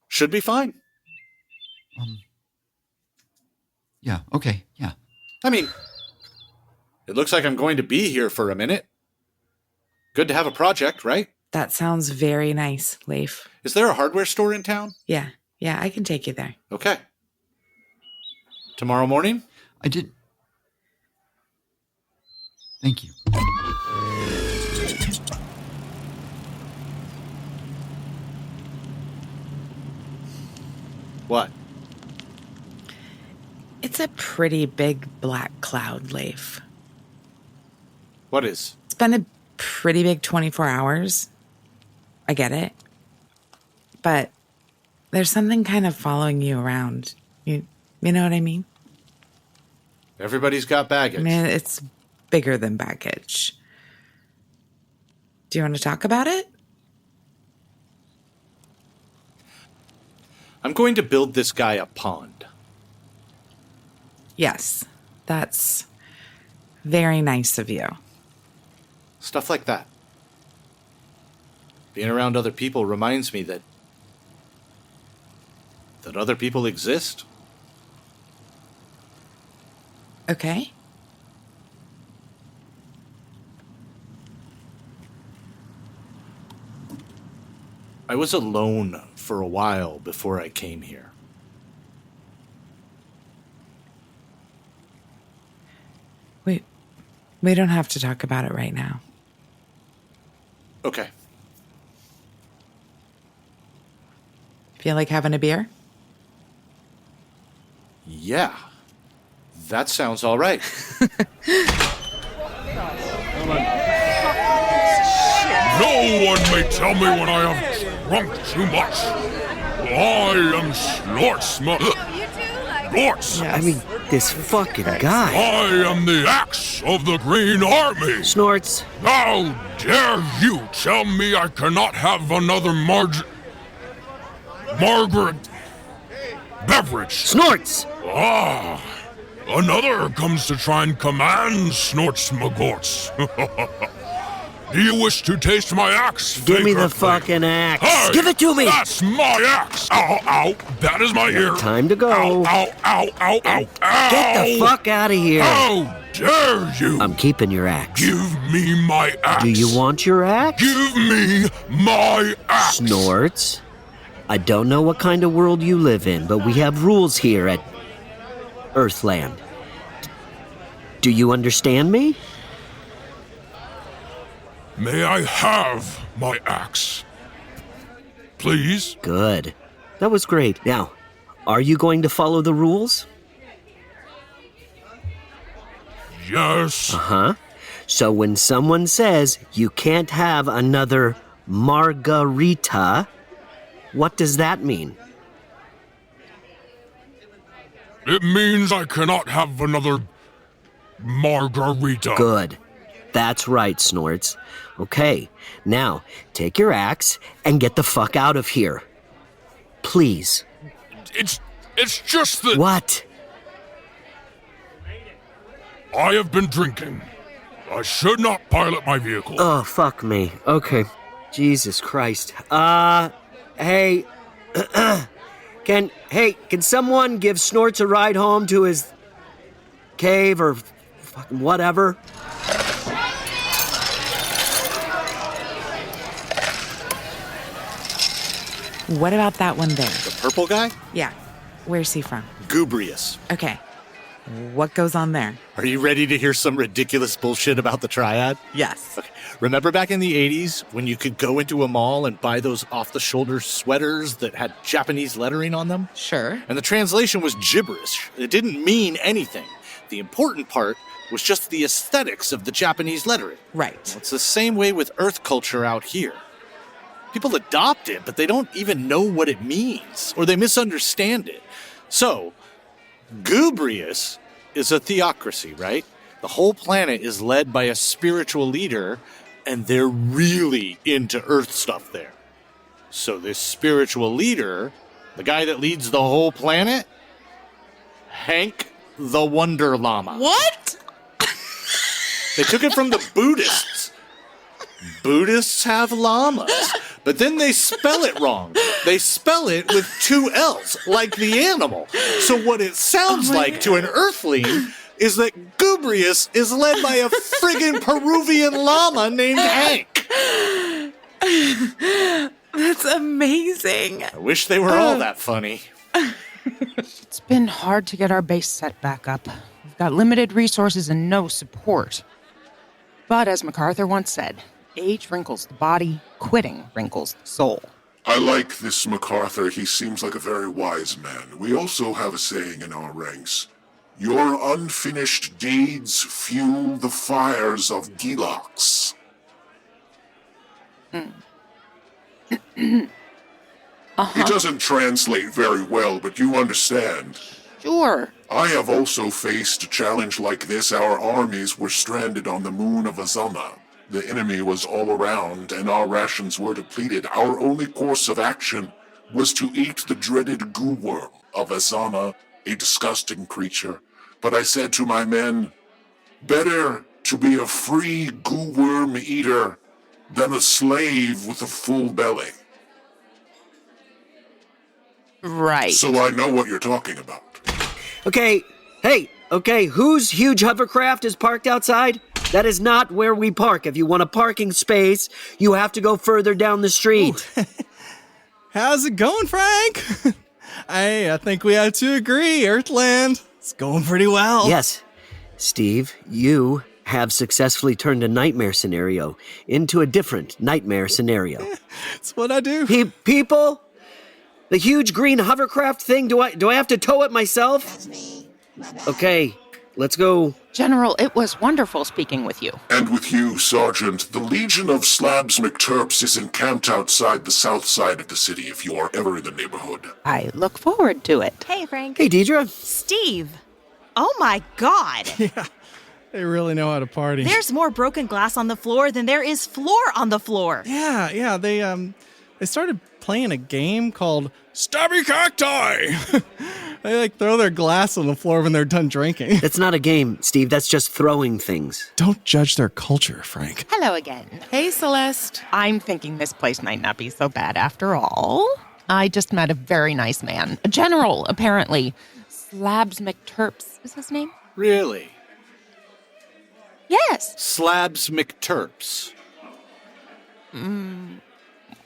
Should be fine. Yeah, okay, yeah. I mean, it looks like I'm going to be here for a minute. Good to have a project, right? That sounds very nice, Leif. Is there a hardware store in town? Yeah, I can take you there. Okay. Tomorrow morning? I did. Thank you. What? It's a pretty big black cloud, Leif. What is? It's been a pretty big 24 hours. I get it. But there's something kind of following you around. You know what I mean? Everybody's got baggage. I mean, it's bigger than baggage. Do you want to talk about it? I'm going to build this guy a pond. Yes, that's very nice of you. Stuff like that. Being around other people reminds me that other people exist. Okay. I was alone for a while before I came here. We don't have to talk about it right now. Okay. Feel like having a beer? Yeah. That sounds all right. No one may tell me when I have drunk too much. I am Snorts. Ghorts. I mean, this fucking guy. I am the axe of the Green Army. Snorts. How dare you tell me I cannot have another Margaret beverage? Snorts. Ah, another comes to try and command Snorts Ghorts. Do you wish to taste my axe? Give me the fucking axe. Hey, give it to me. That's my axe. Ow, ow. That is my ear. Time to go. Ow, ow, ow, ow, ow, ow. Get the fuck out of here. How dare you? I'm keeping your axe. Give me my axe. Do you want your axe? Give me my axe. Snorts. I don't know what kind of world you live in, but we have rules here at Earthland. Do you understand me? May I have my axe? Please? Good. That was great. Now, are you going to follow the rules? Yes. Uh-huh. So when someone says you can't have another margarita, what does that mean? It means I cannot have another margarita. Good. That's right, Snorts. Okay, now take your axe and get the fuck out of here. Please. It's just that... What? I have been drinking. I should not pilot my vehicle. Oh, fuck me. Okay. Jesus Christ. Hey... Can someone give Snorts a ride home to his cave or fucking whatever? What about that one there? The purple guy? Yeah. Where's he from? Gubrius. Okay. What goes on there? Are you ready to hear some ridiculous bullshit about the triad? Yes. Okay. Remember back in the 80s when you could go into a mall and buy those off-the-shoulder sweaters that had Japanese lettering on them? Sure. And the translation was gibberish. It didn't mean anything. The important part was just the aesthetics of the Japanese lettering. Right. Well, it's the same way with Earth culture out here. People adopt it, but they don't even know what it means, or they misunderstand it. So, Gubrius is a theocracy, right? The whole planet is led by a spiritual leader, and they're really into Earth stuff there. So this spiritual leader, the guy that leads the whole planet, Hank the Wonder Llama. What? They took it from the Buddhists. Buddhists have llamas, but then they spell it wrong. They spell it with 2 L's, like the animal. So what it sounds like to an Earthling is that Gubrius is led by a friggin' Peruvian llama named Hank. That's amazing. I wish they were all that funny. It's been hard to get our base set back up. We've got limited resources and no support. But as MacArthur once said, age wrinkles the body, quitting wrinkles the soul. I like this MacArthur. He seems like a very wise man. We also have a saying in our ranks. Your unfinished deeds fuel the fires of Gilox. It doesn't translate very well, but you understand. Sure. I have also faced a challenge like this. Our armies were stranded on the moon of Azama. The enemy was all around, and our rations were depleted. Our only course of action was to eat the dreaded goo worm of Azama, a disgusting creature. But I said to my men, better to be a free goo worm eater than a slave with a full belly. Right. So I know what you're talking about. Okay, whose huge hovercraft is parked outside? That is not where we park. If you want a parking space, you have to go further down the street. How's it going, Frank? I think we have to agree, Earthland. It's going pretty well. Yes, Steve, you have successfully turned a nightmare scenario into a different nightmare scenario. It's what I do. People, the huge green hovercraft thing, do I have to tow it myself? That's me. Okay, let's go. General, it was wonderful speaking with you. And with you, Sergeant. The Legion of Slabz Terpz is encamped outside the south side of the city if you are ever in the neighborhood. I look forward to it. Hey, Frank. Hey, Deidre. Steve. Oh, my God. Yeah, they really know how to party. There's more broken glass on the floor than there is floor on the floor. Yeah, they started playing a game called Stabby Cacti. They throw their glass on the floor when they're done drinking. That's not a game, Steve. That's just throwing things. Don't judge their culture, Frank. Hello again. Hey, Celeste. I'm thinking this place might not be so bad after all. I just met a very nice man. A general, apparently. Slabz Terpz is his name? Really? Yes. Slabz Terpz.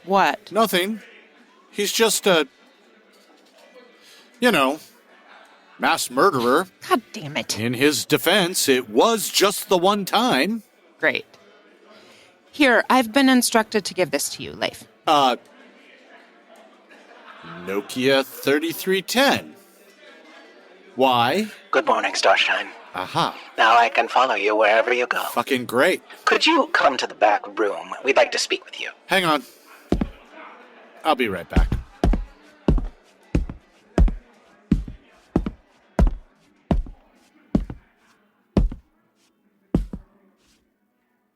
What? Nothing. He's just a, mass murderer. God damn it. In his defense, it was just the one time. Great. Here, I've been instructed to give this to you, Leif. Nokia 3310. Why? Good morning, Starshine. Aha. Now I can follow you wherever you go. Fucking great. Could you come to the back room? We'd like to speak with you. Hang on. I'll be right back.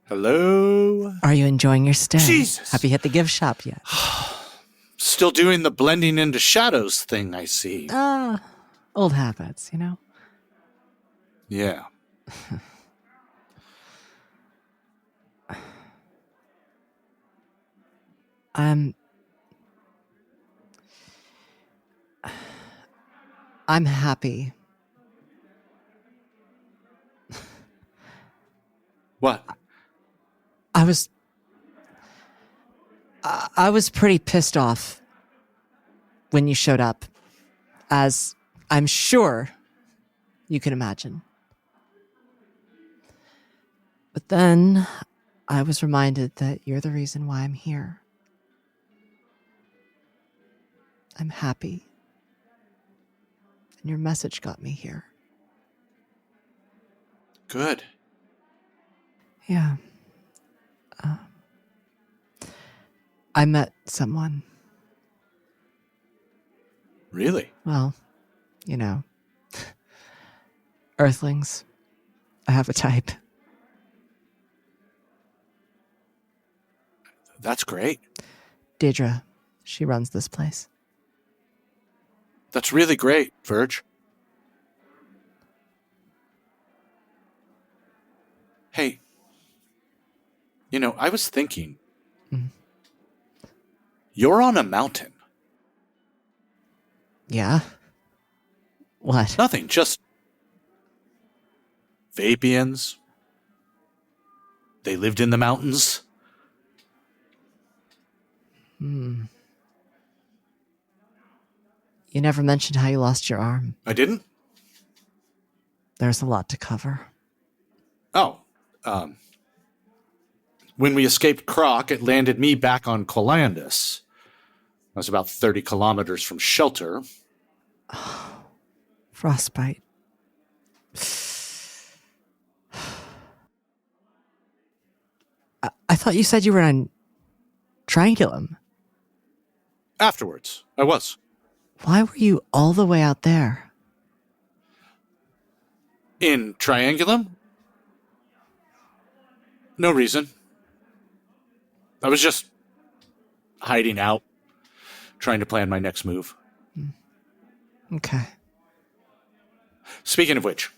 Hello? Are you enjoying your stay? Jesus! Have you hit the gift shop yet? Still doing the blending into shadows thing, I see. Old habits, you know? Yeah. I'm happy. What? I was pretty pissed off when you showed up, as I'm sure you can imagine. But then I was reminded that you're the reason why I'm here. I'm happy. And your message got me here. Good. Yeah. I met someone. Really? Well, you know. Earthlings. I have a type. That's great. Deidre. She runs this place. That's really great, Verge. Hey. You know, I was thinking. You're on a mountain. Yeah? What? Nothing, just Vapians. They lived in the mountains. You never mentioned how you lost your arm. I didn't? There's a lot to cover. Oh, when we escaped Croc, it landed me back on Colandus. I was about 30 kilometers from shelter. Frostbite. I thought you said you were on Triangulum. Afterwards, I was. Why were you all the way out there? In Triangulum? No reason. I was just hiding out, trying to plan my next move. Okay. Speaking of which,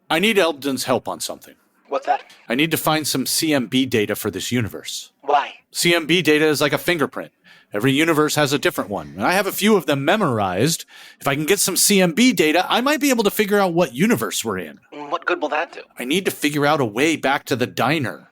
I need Eldin's help on something. What's that? I need to find some CMB data for this universe. Why? CMB data is like a fingerprint. Every universe has a different one, and I have a few of them memorized. If I can get some CMB data, I might be able to figure out what universe we're in. What good will that do? I need to figure out a way back to the diner.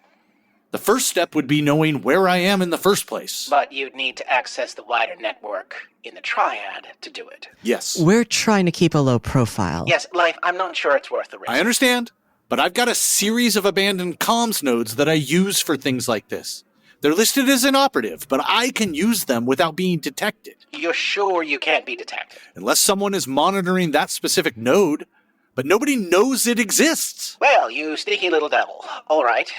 The first step would be knowing where I am in the first place. But you'd need to access the wider network in the Triad to do it. Yes. We're trying to keep a low profile. Yes, Leif, I'm not sure it's worth the risk. I understand, but I've got a series of abandoned comms nodes that I use for things like this. They're listed as inoperative, but I can use them without being detected. You're sure you can't be detected? Unless someone is monitoring that specific node, but nobody knows it exists. Well, you sneaky little devil. All right.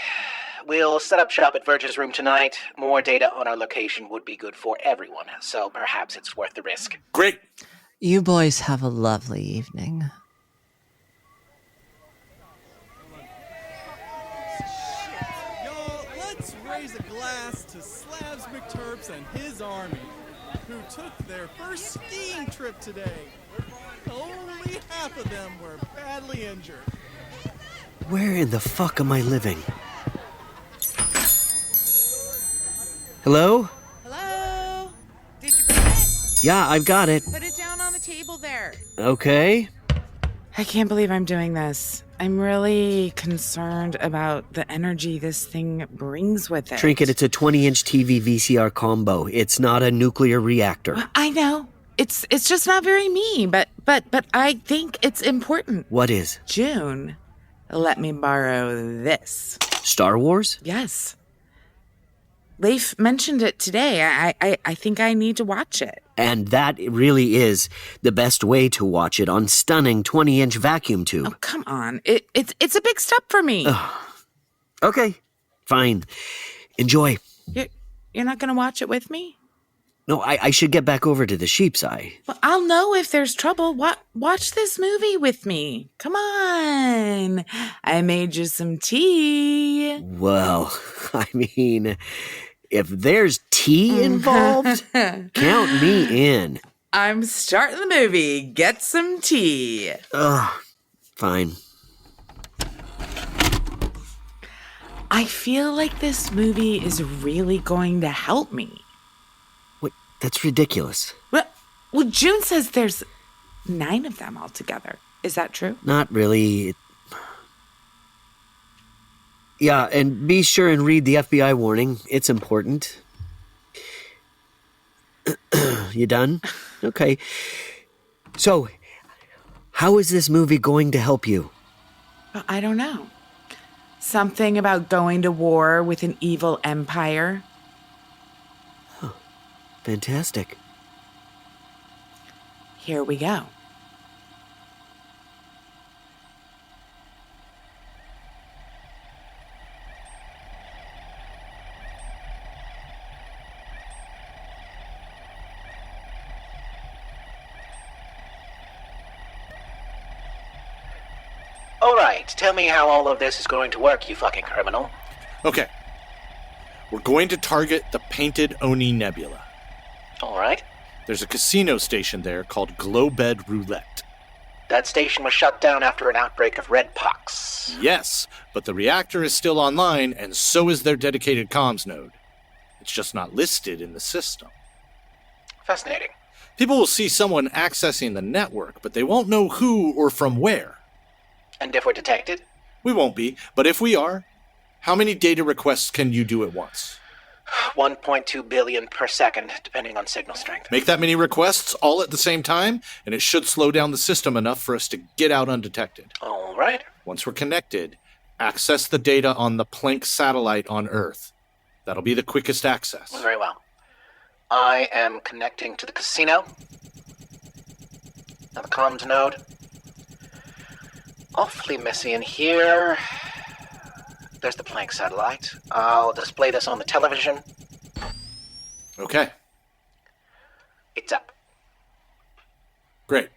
We'll set up shop at Verge's room tonight. More data on our location would be good for everyone, so perhaps it's worth the risk. Great. You boys have a lovely evening. Y'all, let's raise a glass to Slabz McTerpz and his army, who took their first skiing trip today. Only half of them were badly injured. Where in the fuck am I living? Hello? Hello? Did you bring it? Yeah, I've got it. Put it down on the table there. Okay. I can't believe I'm doing this. I'm really concerned about the energy this thing brings with it. Trinkett, it's a 20-inch TV VCR combo. It's not a nuclear reactor. I know. It's just not very me, but I think it's important. What is? June, let me borrow this. Star Wars? Yes. Leif mentioned it today. I think I need to watch it. And that really is the best way to watch it, on stunning 20-inch vacuum tube. Oh, come on. It's a big step for me. Okay, fine. Enjoy. You're not going to watch it with me? No, I should get back over to the Sheep's Eye. Well, I'll know if there's trouble. Watch this movie with me. Come on. I made you some tea. Well, I mean, if there's tea involved, count me in. I'm starting the movie. Get some tea. Ugh, fine. I feel like this movie is really going to help me. Wait, that's ridiculous. Well, June says there's 9 of them altogether. Is that true? Not really. Yeah, and be sure and read the FBI warning. It's important. You done? Okay. So, how is this movie going to help you? Well, I don't know. Something about going to war with an evil empire. Huh. Fantastic. Here we go. All right, tell me how all of this is going to work, you fucking criminal. Okay. We're going to target the Painted Oni Nebula. All right. There's a casino station there called Glowbed Roulette. That station was shut down after an outbreak of red pox. Yes, but the reactor is still online, and so is their dedicated comms node. It's just not listed in the system. Fascinating. People will see someone accessing the network, but they won't know who or from where. And if we're detected? We won't be, but if we are, how many data requests can you do at once? 1.2 billion per second, depending on signal strength. Make that many requests all at the same time, and it should slow down the system enough for us to get out undetected. All right. Once we're connected, access the data on the Planck satellite on Earth. That'll be the quickest access. Very well. I am connecting to the casino. Now the comms node. Awfully messy in here. There's the Planck satellite. I'll display this on the television. Okay. It's up. Great.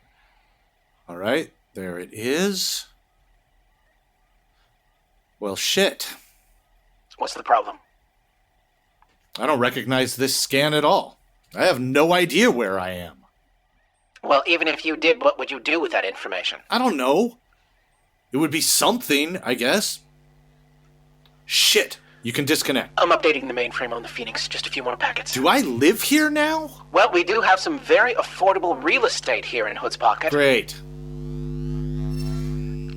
All right, there it is. Well, shit. What's the problem? I don't recognize this scan at all. I have no idea where I am. Well, even if you did, what would you do with that information? I don't know. It would be something, I guess. Shit. You can disconnect. I'm updating the mainframe on the Phoenix. Just a few more packets. Do I live here now? Well, we do have some very affordable real estate here in Hood's Pocket. Great.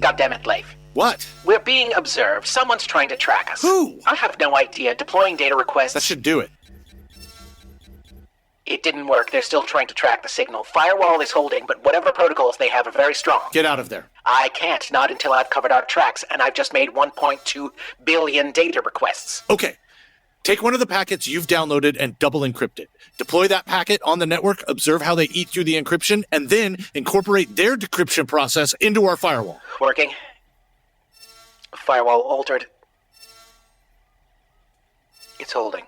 God damn it, Leif. What? We're being observed. Someone's trying to track us. Who? I have no idea. Deploying data requests. That should do it. It didn't work. They're still trying to track the signal. Firewall is holding, but whatever protocols they have are very strong. Get out of there. I can't, not until I've covered our tracks, and I've just made 1.2 billion data requests. Okay. Take one of the packets you've downloaded and double encrypt it. Deploy that packet on the network, observe how they eat through the encryption, and then incorporate their decryption process into our firewall. Working. Firewall altered. It's holding.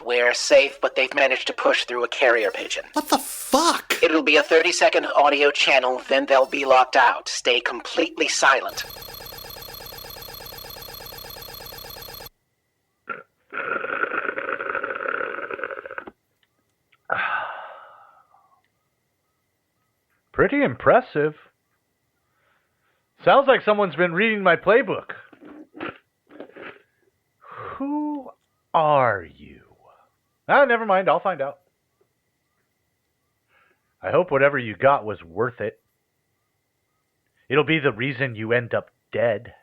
We're safe, but they've managed to push through a carrier pigeon. What the fuck? It'll be a 30-second audio channel, then they'll be locked out. Stay completely silent. Pretty impressive. Sounds like someone's been reading my playbook. Who are you? Never mind. I'll find out. I hope whatever you got was worth it. It'll be the reason you end up dead.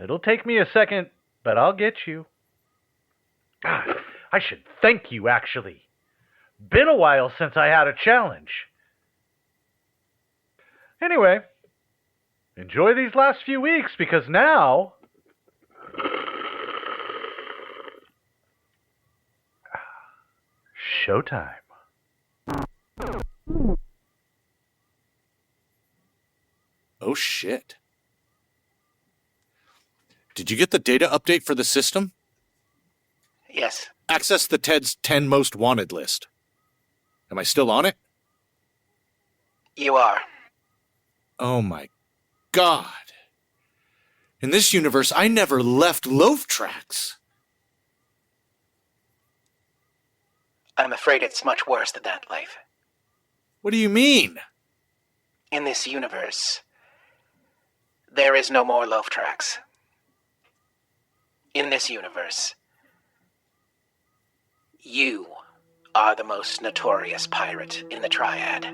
It'll take me a second, but I'll get you. I should thank you, actually. Been a while since I had a challenge. Anyway, enjoy these last few weeks, because now... Showtime. Oh, shit. Did you get the data update for the system? Yes. Access the TED's 10 most wanted list. Am I still on it? You are. Oh my God. In this universe, I never left loaf tracks. I'm afraid it's much worse than that, Leif. What do you mean? In this universe, there is no more loaf tracks. In this universe, you are the most notorious pirate in the Triad.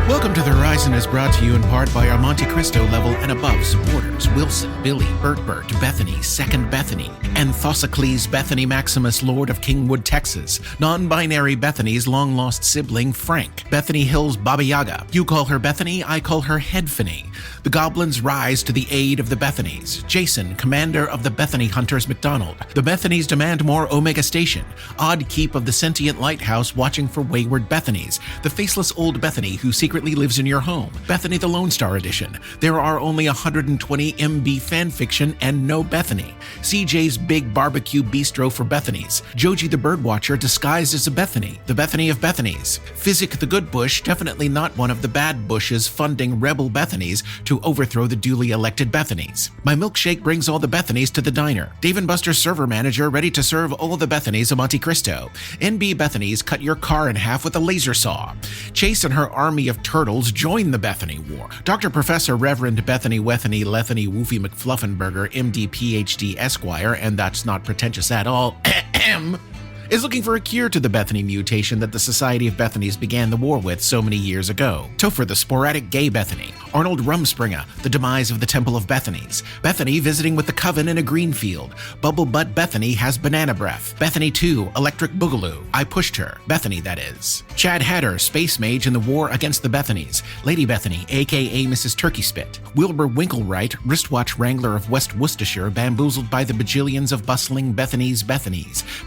Welcome to The Horizon is brought to you in part by our Monte Cristo level and above supporters: Wilson, Billy, Bert, Bethany, Second Bethany, and Thossocles Bethany Maximus, Lord of Kingwood, Texas, non-binary Bethany's long-lost sibling, Frank, Bethany Hill's Baba Yaga. You call her Bethany, I call her Headfany. The goblins rise to the aid of the Bethanies. Jason, commander of the Bethany Hunters, McDonald. The Bethanies demand more Omega Station. Odd keep of the sentient lighthouse watching for wayward Bethanies. The faceless old Bethany who secretly lives in your home. Bethany the Lone Star Edition. There are only 120 MB fanfiction and no Bethany. CJ's Big Barbecue Bistro for Bethanies. Joji the Birdwatcher disguised as a Bethany. The Bethany of Bethanies. Physic the Good Bush, definitely not one of the bad Bushes funding rebel Bethanies to overthrow the duly elected Bethanies. My milkshake brings all the Bethanies to the diner. Dave & Buster's server manager ready to serve all the Bethanies of Monte Cristo. NB Bethanies cut your car in half with a laser saw. Chase and her army of turtles join the Bethany War. Dr. Professor Reverend Bethany Wethany Lethany Woofy McFluffenberger, MD PhD Esquire, and that's not pretentious at all, is looking for a cure to the Bethany mutation that the Society of Bethanies began the war with so many years ago. Topher the sporadic gay Bethany. Arnold Rumspringa, the demise of the Temple of Bethanies. Bethany visiting with the Coven in a green field. Bubble Butt Bethany has banana breath. Bethany 2, electric boogaloo. I pushed her. Bethany, that is. Chad Hatter, space mage in the war against the Bethanies. Lady Bethany, aka Mrs. Turkey Spit. Wilbur Winklewright, wristwatch wrangler of West Worcestershire, bamboozled by the bajillions of bustling Bethanies,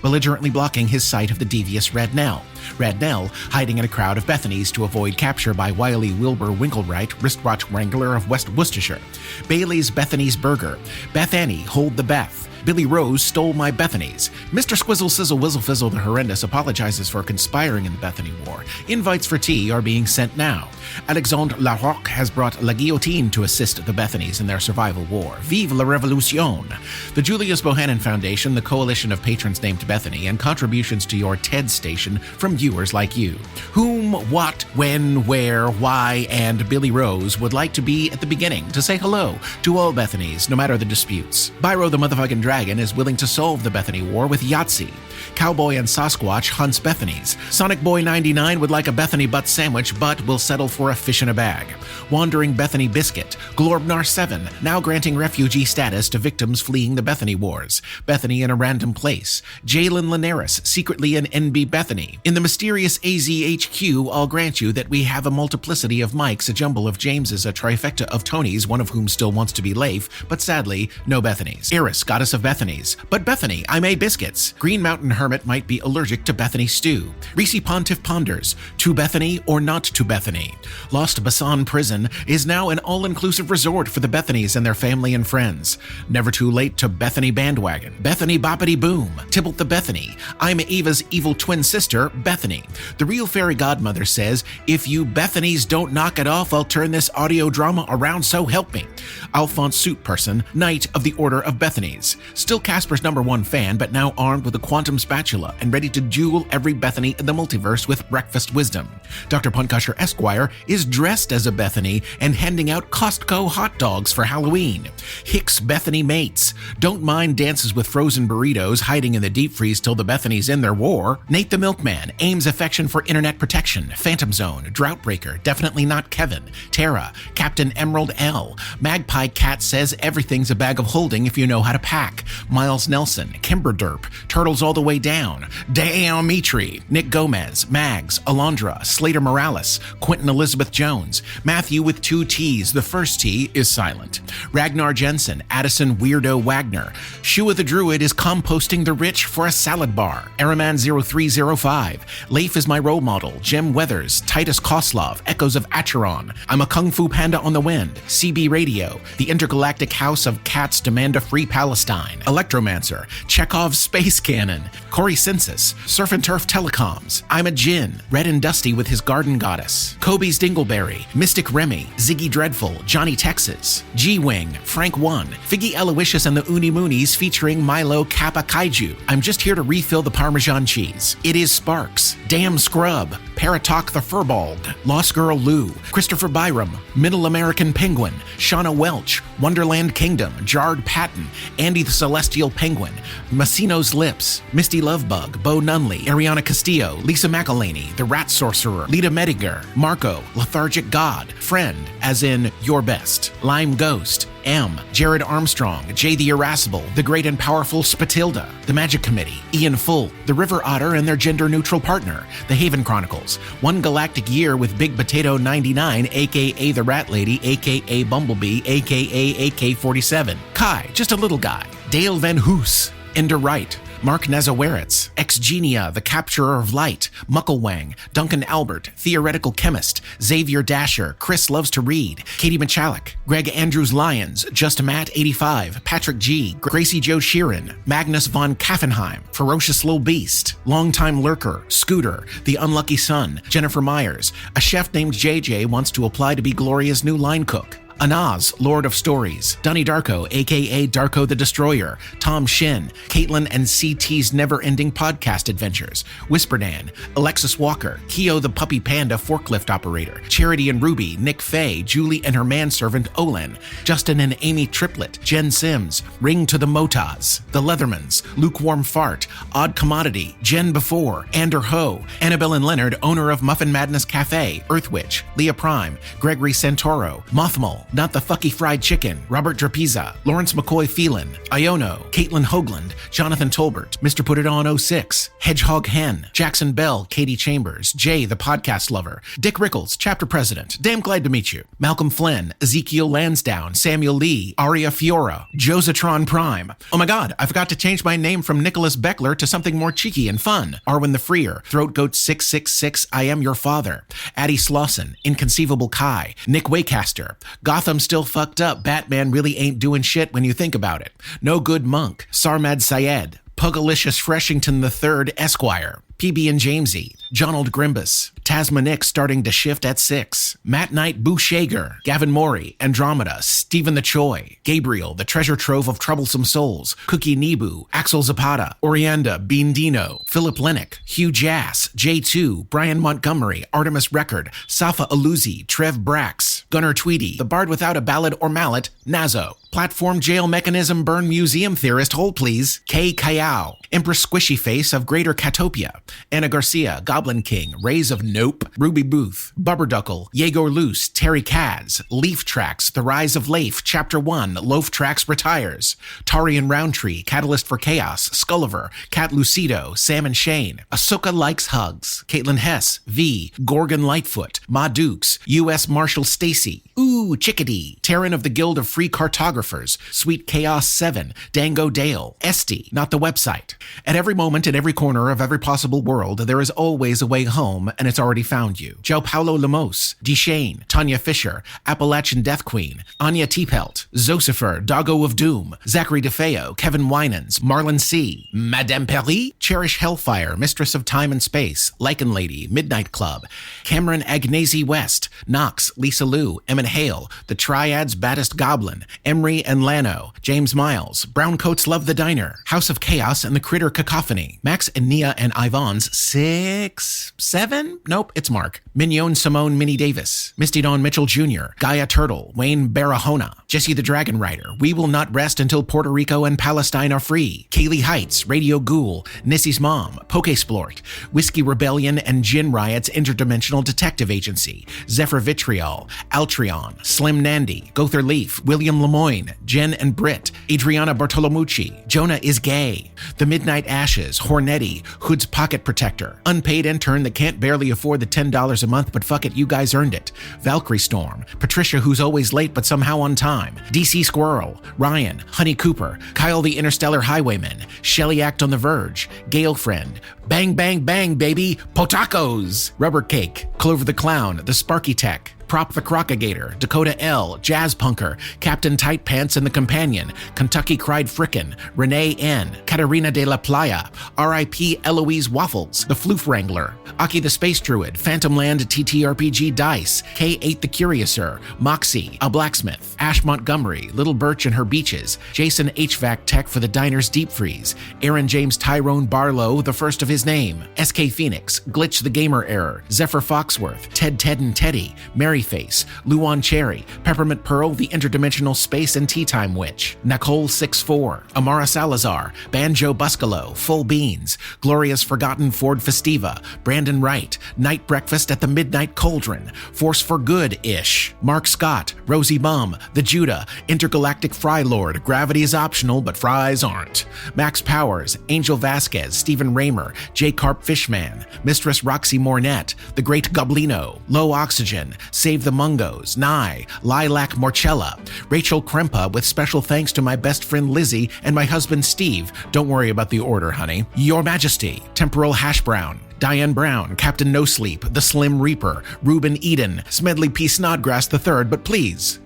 belligerently blocking his sight of the devious Red Nell. Red Nell hiding in a crowd of Bethanies to avoid capture by wily Wilbur Winklewright, wristwatch wrangler of West Worcestershire. Bailey's Bethany's Burger. Beth Annie, hold the Beth. Billy Rose stole my Bethanies. Mr. Squizzle Sizzle Whizzle Fizzle the Horrendous apologizes for conspiring in the Bethany War. Invites for tea are being sent now. Alexandre Larocque has brought La Guillotine to assist the Bethanies in their survival war. Vive la Revolution! The Julius Bohannon Foundation, the coalition of patrons named Bethany, and contributions to your TED station from viewers like you. Whom, what, when, where, why, and Billy Rose would like to be at the beginning to say hello to all Bethanies, no matter the disputes. Byro the motherfucking Dragon is willing to solve the Bethany War with Yahtzee. Cowboy and Sasquatch hunts Bethanies. Sonic Boy 99 would like a Bethany butt sandwich, but will settle for a fish in a bag. Wandering Bethany Biscuit. Glorbnar 7, now granting refugee status to victims fleeing the Bethany Wars. Bethany in a random place. Jalen Linares, secretly an NB Bethany. In the mysterious AZHQ, I'll grant you that we have a multiplicity of Mikes, a jumble of Jameses, a trifecta of Tonys, one of whom still wants to be Leif, but sadly, no Bethanies. Eris, goddess of Bethanies. But Bethany, I made biscuits. Green Mountain Hermit might be allergic to Bethany stew. Reese Pontiff ponders, to Bethany or not to Bethany? Lost Basan Prison is now an all-inclusive resort for the Bethanies and their family and friends. Never too late to Bethany bandwagon. Bethany boppity boom. Tybalt the Bethany. I'm Ava's evil twin sister, Bethany. The real fairy godmother says, if you Bethanies don't knock it off, I'll turn this audio drama around, so help me. Alphonse Suit Person, Knight of the Order of Bethanies. Still Casper's #1 fan, but now armed with a quantum spatula and ready to duel every Bethany in the multiverse with breakfast wisdom. Dr. Punkasher Esquire is dressed as a Bethany and handing out Costco hot dogs for Halloween. Hicks Bethany mates. Don't mind dances with frozen burritos hiding in the deep freeze till the Bethany's in their war. Nate the Milkman aims affection for internet protection. Phantom Zone, Droughtbreaker, definitely not Kevin. Tara, Captain Emerald L. Magpie Cat says everything's a bag of holding if you know how to pack. Burdick, Miles Nelson, Kimber Derp, Turtles All the Way Down, Damn Mitri, Nick Gomez, Mags, Alondra, Slater Morales, Quentin Elizabeth Jones, Matthew with 2 T's, the first T is silent, Ragnar Jensen, Addison Weirdo Wagner, Shua the Druid is composting the rich for a salad bar, Araman 0305, Leif is my role model, Jim Weathers, Titus Koslov, Echoes of Acheron, I'm a Kung Fu Panda on the Wind, CB Radio, the Intergalactic House of Cats demand a free Palestine, Electromancer, Chekhov's Space Cannon, Corey Census, Surf and Turf Telecoms, I'm a Djinn, Red and Dusty with his Garden Goddess, Kobe's Dingleberry, Mystic Remy, Ziggy Dreadful, Johnny Texas, G-Wing, Frank One, Figgy Aloysius and the Uni Moonies featuring Milo Kappa Kaiju. I'm just here to refill the Parmesan cheese. It is Sparks, Damn Scrub, Paratalk the Furbald, Lost Girl Lou, Christopher Byram, Middle American Penguin, Shauna Welch, Wonderland Kingdom, Jard Patton, Andy the Celestial Penguin, Massino's Lips, Misty Lovebug, Bo Nunley, Ariana Castillo, Lisa McElhaney, The Rat Sorcerer, Lita Mediger, Marco, Lethargic God, Friend, as in your best, Lime Ghost, M, Jared Armstrong, Jay the Irascible, The Great and Powerful Spatilda, The Magic Committee, Ian Full, The River Otter and their gender-neutral partner, The Haven Chronicles, One Galactic Year with Big Potato 99, aka The Rat Lady, aka Bumblebee, aka AK-47, Kai, just a little guy, Dale Van Hoos, Ender Wright, Mark Nazawaretz, Ex-Genia, The Capturer of Light, Mucklewang, Duncan Albert, Theoretical Chemist, Xavier Dasher, Chris Loves to Read, Katie Michalek, Greg Andrews Lyons, Just Matt 85, Patrick G, Gracie Joe Sheeran, Magnus von Kaffenheim, Ferocious Lil Beast, Longtime Lurker, Scooter, The Unlucky Son, Jennifer Myers, a chef named JJ wants to apply to be Gloria's new line cook, Anaz, Lord of Stories, Donnie Darko, aka Darko the Destroyer, Tom Shin, Caitlin and CT's never-ending podcast adventures, Whisperdan, Alexis Walker, Keo the Puppy Panda forklift operator, Charity and Ruby, Nick Faye, Julie and her manservant Olen, Justin and Amy Triplet, Jen Sims, Ring to the Motaz, The Leathermans, Lukewarm Fart, Odd Commodity, Jen Before, Ander Ho, Annabelle and Leonard, owner of Muffin Madness Cafe, Earthwitch, Leah Prime, Gregory Santoro, Mothmal, Not the Fucky Fried Chicken, Robert Drapiza, Lawrence McCoy Phelan, Iono, Caitlin Hoagland, Jonathan Tolbert, Mr. Put It On 06, Hedgehog Hen, Jackson Bell, Katie Chambers, Jay the Podcast Lover, Dick Rickles, Chapter President, damn glad to meet you, Malcolm Flynn, Ezekiel Lansdowne, Samuel Lee, Aria Fiora, Josatron Prime. Oh my god, I forgot to change my name from Nicholas Beckler to something more cheeky and fun. Arwen the Freer, Throat Goat 666, I Am Your Father, Addie Slauson, Inconceivable Kai, Nick Waycaster, Gotham Still Fucked Up, Batman really ain't doing shit when you think about it, No Good Monk, Sarmad Syed, Pugalicious Freshington III Esquire, PB and Jamesy, Jonald Grimbus, Tasmanick starting to shift at 6, Matt Knight Bouchager, Gavin Morey, Andromeda, Stephen the Choi, Gabriel, the treasure trove of troublesome souls, Cookie Nebu, Axel Zapata, Orianda, Beandino, Philip Lennock, Hugh Jass, J2, Brian Montgomery, Artemis Record, Safa Aluzi, Trev Brax, Gunnar Tweedy, The Bard Without a Ballad or Mallet, Nazo, Platform Jail Mechanism Burn Museum Theorist, hold please, Kay Kayao, Empress Squishy Face of Greater Catopia, Anna Garcia, Goblin King, Rays of Nope, Ruby Booth, Bubberduckle, Yegor Luce, Terry Kaz, Leaf Tracks, The Rise of Leif, Chapter 1, Loaf Tracks Retires, Tarian Roundtree, Catalyst for Chaos, Sculliver, Cat Lucido, Sam and Shane, Ahsoka Likes Hugs, Caitlin Hess, V, Gorgon Lightfoot, Ma Dukes, U.S. Marshal Stacy, Ooh, Chickadee, Terran of the Guild of Free Cartographers, Sweet Chaos 7, Dango Dale, Esty, not the website. At every moment, in every corner of every possible world, there is always a way home, and it's already found you. Joe Paulo Lemos, Deshane, Tanya Fisher, Appalachian Death Queen, Anya Teepelt, Zosifer, Doggo of Doom, Zachary DeFeo, Kevin Winans, Marlon C., Madame Perry, Cherish Hellfire, Mistress of Time and Space, Lichen Lady, Midnight Club, Cameron Agnesi West, Knox, Lisa Lou, Emmett Hale, The Triad's Baddest Goblin, Emery and Lano, James Miles, Browncoats Love the Diner, House of Chaos and the Critter Cacophony. Max and Nia and Ivan's 6, 7? Nope, it's Mark. Mignon Simone Minnie Davis. Misty Dawn Mitchell Jr. Gaia Turtle. Wayne Barahona. Jesse the Dragon Rider. We Will Not Rest Until Puerto Rico and Palestine Are Free. Kaylee Heights. Radio Ghoul. Nissy's Mom. Pokesplort. Whiskey Rebellion and Gin Riot's Interdimensional Detective Agency. Zephyr Vitriol. Altreon. Slim Nandy. Gother Leaf. William Lemoyne. Jen and Britt. Adriana Bartolomucci. Jonah is Gay. The Midnight Ashes. Hornetti. Hood's Pocket Protector. Unpaid intern that can't barely afford the $10 a month, but fuck it, you guys earned it. Valkyrie Storm. Patricia, who's always late but somehow on time. DC Squirrel. Ryan. Honey Cooper. Kyle the Interstellar Highwayman. Shelly Act on the Verge. Gale Friend. Bang Bang Bang Baby. Potacos. Rubber Cake. Clover the Clown. The Sparky Tech. Prop the Crocagator, Dakota L, Jazz Punker, Captain Tight Pants and the Companion, Kentucky Cried Frickin', Renee N, Katarina de la Playa, R.I.P. Eloise Waffles, The Floof Wrangler, Aki the Space Druid, Phantom Land TTRPG Dice, K8 the Curiouser, Moxie, A Blacksmith, Ash Montgomery, Little Birch and Her Beaches, Jason HVAC Tech for the Diner's Deep Freeze, Aaron James Tyrone Barlow, the first of his name, SK Phoenix, Glitch the Gamer Error, Zephyr Foxworth, Ted and Teddy, Mary Face, Luan Cherry, Peppermint Pearl, the Interdimensional Space and Tea Time Witch, Nicole 64, Amara Salazar, Banjo Buscalo, Full Beans, Gloria's Forgotten Ford Festiva, Brandon Wright, Night Breakfast at the Midnight Cauldron, Force for Good-ish, Mark Scott, Rosie Bum, The Judah, Intergalactic Fry Lord, Gravity is optional but fries aren't, Max Powers, Angel Vasquez, Stephen Raymer, J. Carp Fishman, Mistress Roxy Mornett, The Great Goblino, Low Oxygen, Save the Mungos, Nye, Lilac Morchella, Rachel Krempa with special thanks to my best friend Lizzie and my husband Steve. Don't worry about the order, honey. Your Majesty, Temporal Hash Brown, Diane Brown, Captain No Sleep, The Slim Reaper, Reuben Eden, Smedley P. Snodgrass III, but please,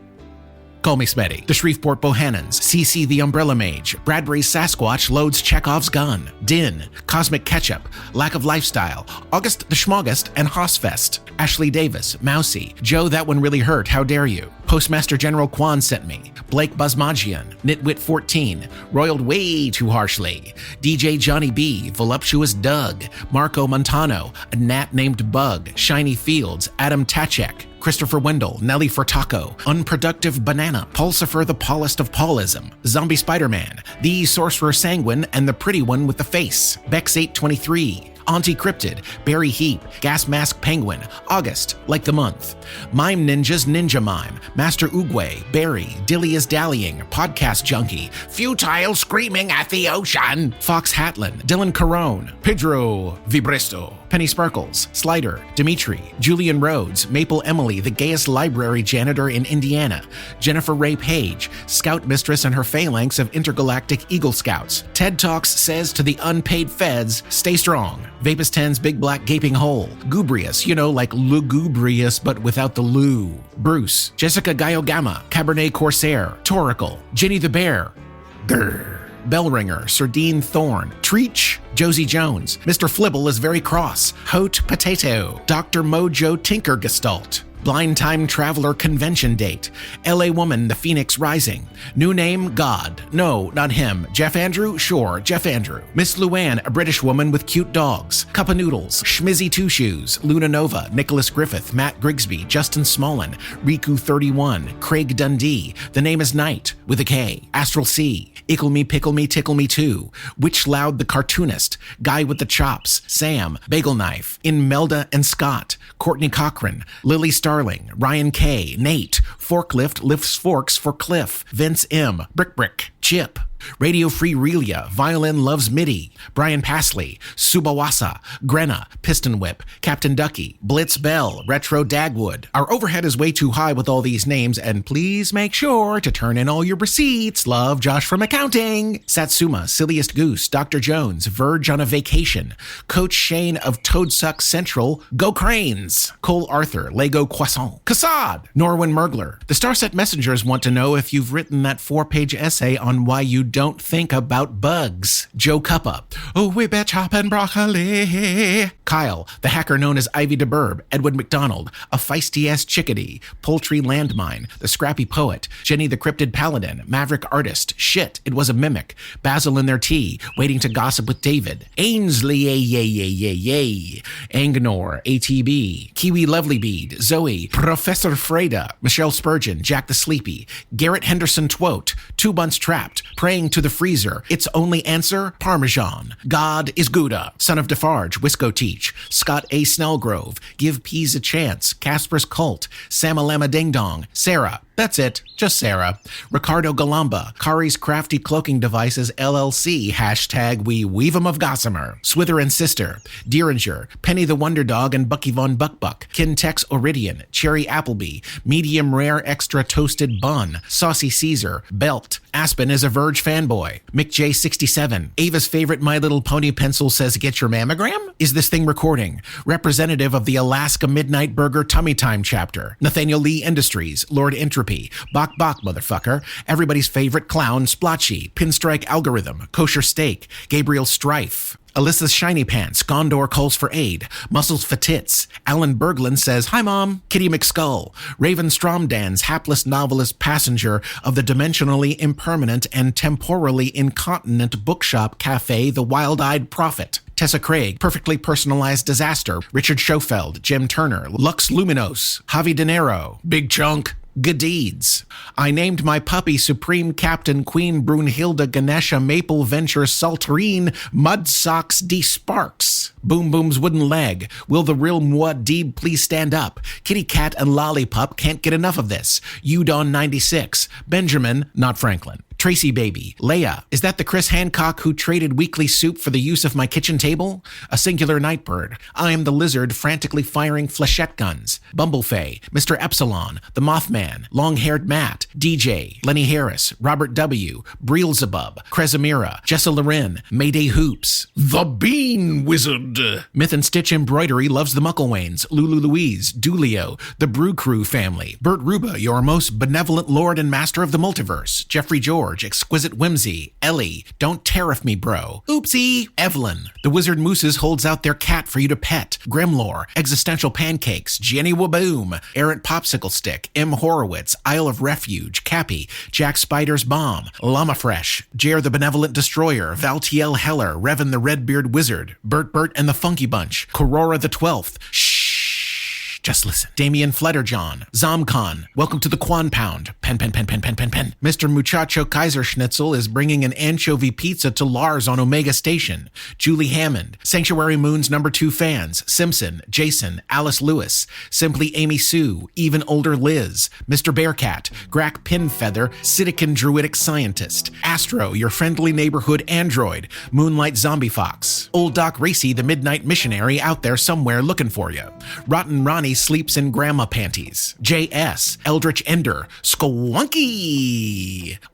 call me Smeddy. The Shreveport Bohannons, CC the Umbrella Mage, Bradbury's Sasquatch loads Chekhov's gun, Din, Cosmic Ketchup, Lack of Lifestyle, August the Schmaugust and Hossfest, Ashley Davis, Mousy, Joe That One Really Hurt, How Dare You, Postmaster General Kwan sent me, Blake Buzzmagian, Nitwit 14, Roiled Way Too Harshly, DJ Johnny B, Voluptuous Doug, Marco Montano, a gnat named Bug, Shiny Fields, Adam Tachek, Christopher Wendell, Nelly Furtaco, Unproductive Banana, Pulsifer the Paulest of Paulism, Zombie Spider-Man, The Sorcerer Sanguine, and the Pretty One with the Face, Bex823, Auntie Cryptid, Barry Heap, Gas Mask Penguin, August, like the month, Mime Ninjas Ninja Mime, Master Oogway, Barry, Dilly is Dallying, Podcast Junkie, Futile Screaming at the Ocean, Fox Hatlin, Dylan Carone, Pedro Vibristo, Penny Sparkles, Slider, Dimitri, Julian Rhodes, Maple Emily, the gayest library janitor in Indiana, Jennifer Ray Page, Scout Mistress and her phalanx of intergalactic Eagle Scouts. TED Talks says to the unpaid feds, stay strong. Vapus 10's Big Black Gaping Hole, Gubrious, you know, like lugubrious but without the lu. Bruce, Jessica Gaiogama, Cabernet Corsair, Torical, Jenny the Bear, Grrr. Bellringer, Sardine Thorn, Treach, Josie Jones, Mr. Flibble is very cross, Hote Potato, Dr. Mojo Tinker Gestalt, Blind Time Traveler Convention Date, LA Woman, The Phoenix Rising, New Name, God, no, not him, Jeff Andrew, sure, Jeff Andrew, Miss Luann, a British woman with cute dogs, Cup of Noodles, Schmizzy Two Shoes, Luna Nova, Nicholas Griffith, Matt Grigsby, Justin Smolin, Riku 31, Craig Dundee, The Name is Night, with a K, Astral Sea, Ickle Me, Pickle Me, Tickle Me Too, Witch Loud the Cartoonist, Guy with the Chops, Sam, Bagel Knife, Imelda and Scott, Courtney Cochran, Lily Starling, Ryan K, Nate, Forklift Lifts Forks for Cliff, Vince M, Brick, Chip, Radio Free Relia, Violin Loves MIDI, Brian Pasley, Subawasa, Grenna, Piston Whip, Captain Ducky, Blitz Bell, Retro Dagwood. Our overhead is way too high with all these names, and please make sure to turn in all your receipts. Love, Josh from Accounting. Satsuma, Silliest Goose, Dr. Jones, Verge on a Vacation, Coach Shane of Toadsuck Central, Go Cranes, Cole Arthur, Lego Croissant, Cassad, Norwin Mergler. The Starset Messengers want to know if you've written that 4-page essay on on why you don't think about bugs. Joe Cuppa. Oh, we bet chopping broccoli. Kyle, the hacker known as Ivy DeBurb. Edwin McDonald, a feisty-ass chickadee. Poultry landmine, the scrappy poet. Jenny the cryptid paladin. Maverick artist. Shit, it was a mimic. Basil in their tea, waiting to gossip with David. Ainsley, yay. Angnor, ATB. Kiwi Lovelybead. Zoe. Professor Freda. Michelle Spurgeon. Jack the Sleepy. Garrett Henderson Twote. 2 months trapped. Praying to the freezer. Its only answer, Parmesan. God is Gouda. Son of Defarge. Wisco Teach. Scott A. Snellgrove. Give Peas a Chance. Casper's Cult. Samalama Ding Dong. Sarah. That's it. Just Sarah. Ricardo Galamba. Kari's Crafty Cloaking Devices LLC. Hashtag we weave 'em of Gossamer. Swither and Sister. Deeringer. Penny the Wonder Dog and Bucky Von Buckbuck. Kintex Iridian. Cherry Appleby. Medium Rare Extra Toasted Bun. Saucy Caesar. Belt. Aspen is a Verge fanboy. Mick J67. Ava's favorite My Little Pony pencil says, get your mammogram? Is this thing recording? Representative of the Alaska Midnight Burger Tummy Time chapter. Nathaniel Lee Industries. Lord Entropy. Bok motherfucker. Everybody's favorite clown Splotchy. Pinstrike Algorithm. Kosher Steak. Gabriel Strife. Alyssa's Shiny Pants. Gondor calls for aid. Muscles for tits. Alan Berglund says, hi, Mom. Kitty McSkull. Raven Stromdan's hapless novelist passenger of the dimensionally impermanent and temporally incontinent bookshop cafe, The Wild-Eyed Prophet. Tessa Craig, Perfectly Personalized Disaster. Richard Schofeld. Jim Turner. Lux Luminos. Javi De Niro. Big Chunk. Good deeds. I named my puppy Supreme Captain Queen Brunhilde Ganesha Maple Venture Saltarine Mud Socks D Sparks. Boom Boom's Wooden Leg. Will the real Muad'Dib please stand up? Kitty Cat and Lollipop can't get enough of this. Udon 96. Benjamin, not Franklin. Tracy Baby. Leia. Is that the Chris Hancock who traded weekly soup for the use of my kitchen table? A Singular Nightbird. I am the lizard frantically firing flechette guns. Bumblefay. Mr. Epsilon. The Mothman. Long-haired Matt. DJ. Lenny Harris. Robert W. Breelzebub. Cresamira. Jessa Loren. Mayday Hoops. The Bean Wizard. Myth and Stitch Embroidery loves the Mucklewains. Lulu Louise. Dulio. The Brew Crew family. Bert Ruba, your most benevolent lord and master of the multiverse. Jeffrey George. Exquisite Whimsy. Ellie. Don't tariff me, bro. Oopsie. Evelyn. The Wizard Mooses holds out their cat for you to pet. Grimlore. Existential Pancakes. Jenny Waboom. Errant Popsicle Stick. M. Horowitz. Isle of Refuge. Cappy. Jack Spider's Bomb. Llama Fresh. Jer the Benevolent Destroyer. Valtiel Heller. Revan the Redbeard Wizard. Bert and the Funky Bunch. Corora the 12th. Shh. Just listen. Damian Flutterjohn. Zomcon. Welcome to the Quan Pound. Pen. Mr. Muchacho Kaiserschnitzel is bringing an anchovy pizza to Lars on Omega Station. Julie Hammond. Sanctuary Moon's number 2 fans. Simpson. Jason. Alice Lewis. Simply Amy Sue. Even Older Liz. Mr. Bearcat. Grack Pinfeather. Sidican Druidic Scientist. Astro, your friendly neighborhood android. Moonlight Zombie Fox. Old Doc Racy, the Midnight Missionary, out there somewhere looking for you. Rotten Ronnie sleeps in grandma panties. J.S. Eldritch Ender. Squonky.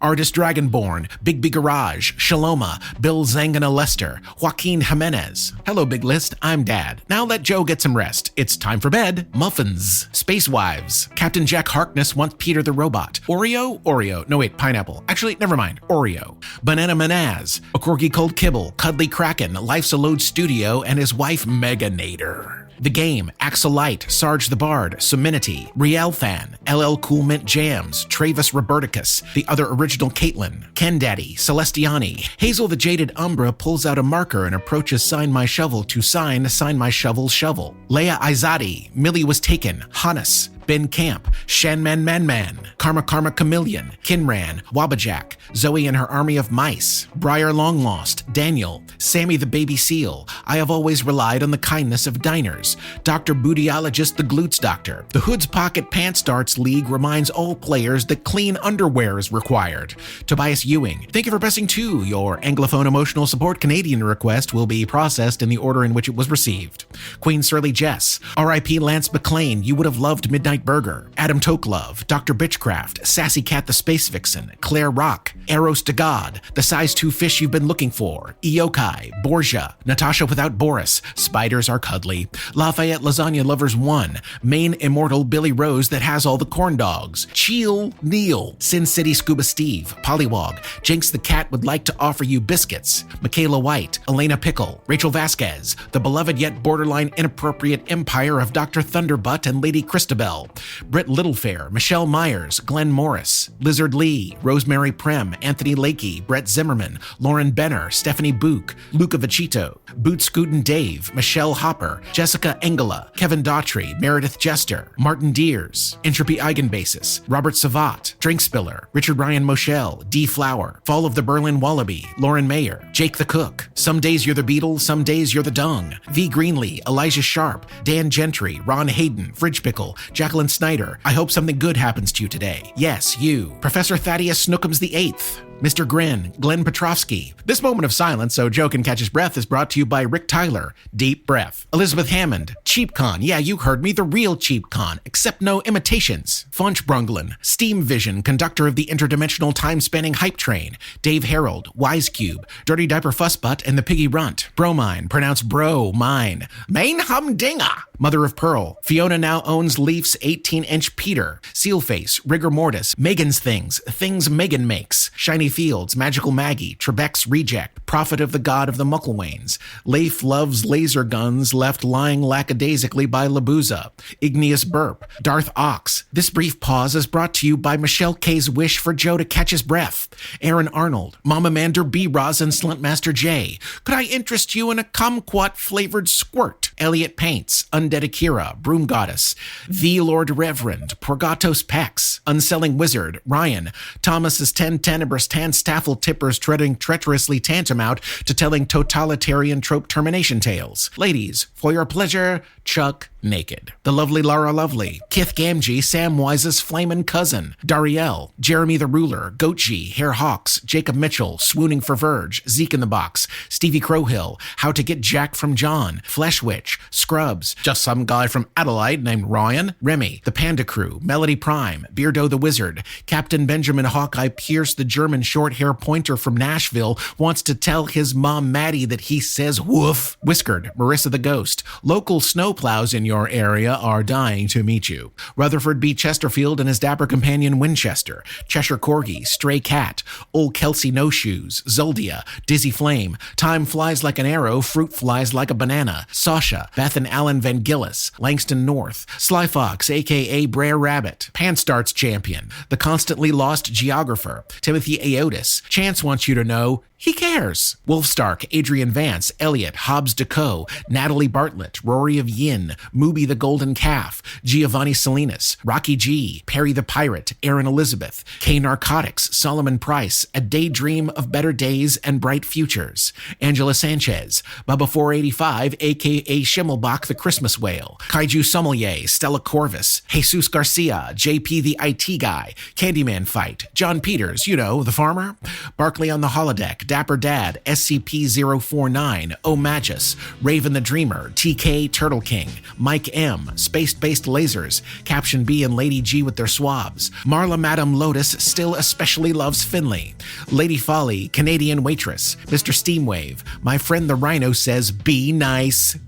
Artist Dragonborn. Big Garage. Shaloma. Bill Zangana Lester. Joaquin Jimenez. Hello, Big List. I'm Dad. Now let Joe get some rest. It's time for bed. Muffins. Space Wives. Captain Jack Harkness wants Peter the Robot. Oreo. No, wait, pineapple. Actually, never mind. Oreo. Banana Manaz. A Corgi Cold Kibble. Cuddly Kraken. Life's a Load Studio and his wife Meganator. The Game, Axelite, Sarge the Bard, Suminity, Rielthan, LL Cool Mint Jams, Travis Roberticus, the other original Caitlin, Ken Daddy, Celestiani. Hazel the Jaded Umbra pulls out a marker and approaches Sign My Shovel to sign My Shovel's shovel. Leia Izadi, Millie Was Taken, Hannes, Ben Camp, Shanman Man, Karma Chameleon, Kinran, Wabajack, Zoe and her army of mice, Briar Longlost, Daniel, Sammy the Baby Seal, I have always relied on the kindness of diners, Dr. Bootyologist the Glutes Doctor. The Hood's Pocket Pants Darts League reminds all players that clean underwear is required. Tobias Ewing, thank you for pressing 2. Your Anglophone Emotional Support Canadian request will be processed in the order in which it was received. Queen Surly Jess, R.I.P. Lance McLean, you would have loved Midnight Midnight Burger, Adam Toklove, Dr. Bitchcraft, Sassy Cat the Space Vixen, Claire Rock, Eros to God, the size 2 fish you've been looking for, Iokai, Borgia, Natasha without Boris, Spiders are cuddly, Lafayette Lasagna Lovers 1, Maine Immortal Billy Rose that has all the corn dogs, Cheel Neal, Sin City Scuba Steve, Pollywog, Jinx the Cat would like to offer you biscuits, Michaela White, Elena Pickle, Rachel Vasquez, the beloved yet borderline inappropriate empire of Dr. Thunderbutt and Lady Christabel, Britt Littlefair, Michelle Myers, Glenn Morris, Lizard Lee, Rosemary Prem, Anthony Lakey, Brett Zimmerman, Lauren Benner, Stephanie Book, Luca Vachito, Boot Scootin' Dave, Michelle Hopper, Jessica Engela, Kevin Daughtry, Meredith Jester, Martin Deers, Entropy Eigenbasis, Robert Savat, Drink Spiller, Richard Ryan Moschel, D. Flower, Fall of the Berlin Wallaby, Lauren Mayer, Jake the Cook, Some Days You're the Beatles, Some Days You're the Dung, V. Greenlee, Elijah Sharp, Dan Gentry, Ron Hayden, Fridge Pickle, Jacqueline Snyder. I hope something good happens to you today. Yes, you. Professor Thaddeus Snookums VIII. Mr. Grin, Glenn Petrovsky. This moment of silence so Joe can catch his breath is brought to you by Rick Tyler, Deep Breath. Elizabeth Hammond, Cheap Con. Yeah, you heard me, the real Cheap Con, except no imitations. Funch Brunglin, Steam Vision, conductor of the interdimensional time-spanning hype train. Dave Harold, Wise Cube, Dirty Diaper Fussbutt, and the Piggy Runt. Bromine, pronounced bro, mine. Main Humdinga, Mother of Pearl. Fiona now owns Leif's 18-inch Peter. Sealface, Rigor Mortis, Megan's Things Megan Makes. Shiny Fields, Magical Maggie, Trebek's Reject, Prophet of the God of the Mucklewains, Leif loves laser guns left lying lackadaisically by Labuza, Igneous Burp, Darth Ox. This brief pause is brought to you by Michelle K's wish for Joe to catch his breath, Aaron Arnold, Mama Mander B. Roz and Sluntmaster J. Could I interest you in a kumquat flavored squirt? Elliot Paints, Undead Akira, Broom Goddess, The Lord Reverend, Porgatos Pex, Unselling Wizard, Ryan, Thomas's 10 Tenebrous Tan Staffel Tippers treading treacherously tantamount to telling totalitarian trope termination tales. Ladies, for your pleasure, Chuck Naked. The lovely Lara Lovely, Kith Gamgee, Samwise's flamin' cousin, Dariel, Jeremy the Ruler, Goatgee, Hare Hawks, Jacob Mitchell, Swooning for Verge, Zeke in the Box, Stevie Crowhill, How to Get Jack from John, Flesh Witch, Scrubs, Just Some Guy from Adelaide named Ryan, Remy, The Panda Crew, Melody Prime, Beardo the Wizard, Captain Benjamin Hawkeye Pierce, the German short-hair pointer from Nashville, wants to tell his mom Maddie that he says woof, Whiskered, Marissa the Ghost, local snowplows in your area are dying to meet you. Rutherford B. Chesterfield and his dapper companion Winchester, Cheshire Corgi, Stray Cat, Old Kelsey No Shoes, Zoldia, Dizzy Flame, Time Flies Like an Arrow, Fruit Flies Like a Banana, Sasha, Beth and Alan Van Gillis, Langston North, Sly Fox, a.k.a. Brer Rabbit, Panstarts Champion, The Constantly Lost Geographer, Timothy Aotis. Chance wants you to know he cares. Wolf Stark, Adrian Vance, Elliot, Hobbs DeCoe, Natalie Bartlett, Rory of Yin, Mooby the Golden Calf, Giovanni Salinas, Rocky G, Perry the Pirate, Aaron Elizabeth, K Narcotics, Solomon Price, A Daydream of Better Days and Bright Futures, Angela Sanchez, Bubba 485, a.k.a. Schimmelbach the Christmas Whale, Kaiju Sommelier, Stella Corvus, Jesus Garcia, JP the IT Guy, Candyman Fight, John Peters, you know, the farmer, Barkley on the Holodeck, Dapper Dad, SCP-049, O Magus, Raven the Dreamer, TK Turtle King, Mike M, Space-Based Lasers, Caption B and Lady G with their swabs, Marla Madame Lotus still especially loves Finlay, Lady Folly, Canadian Waitress, Mr. Steamwave, my friend the Rhino says, be nice.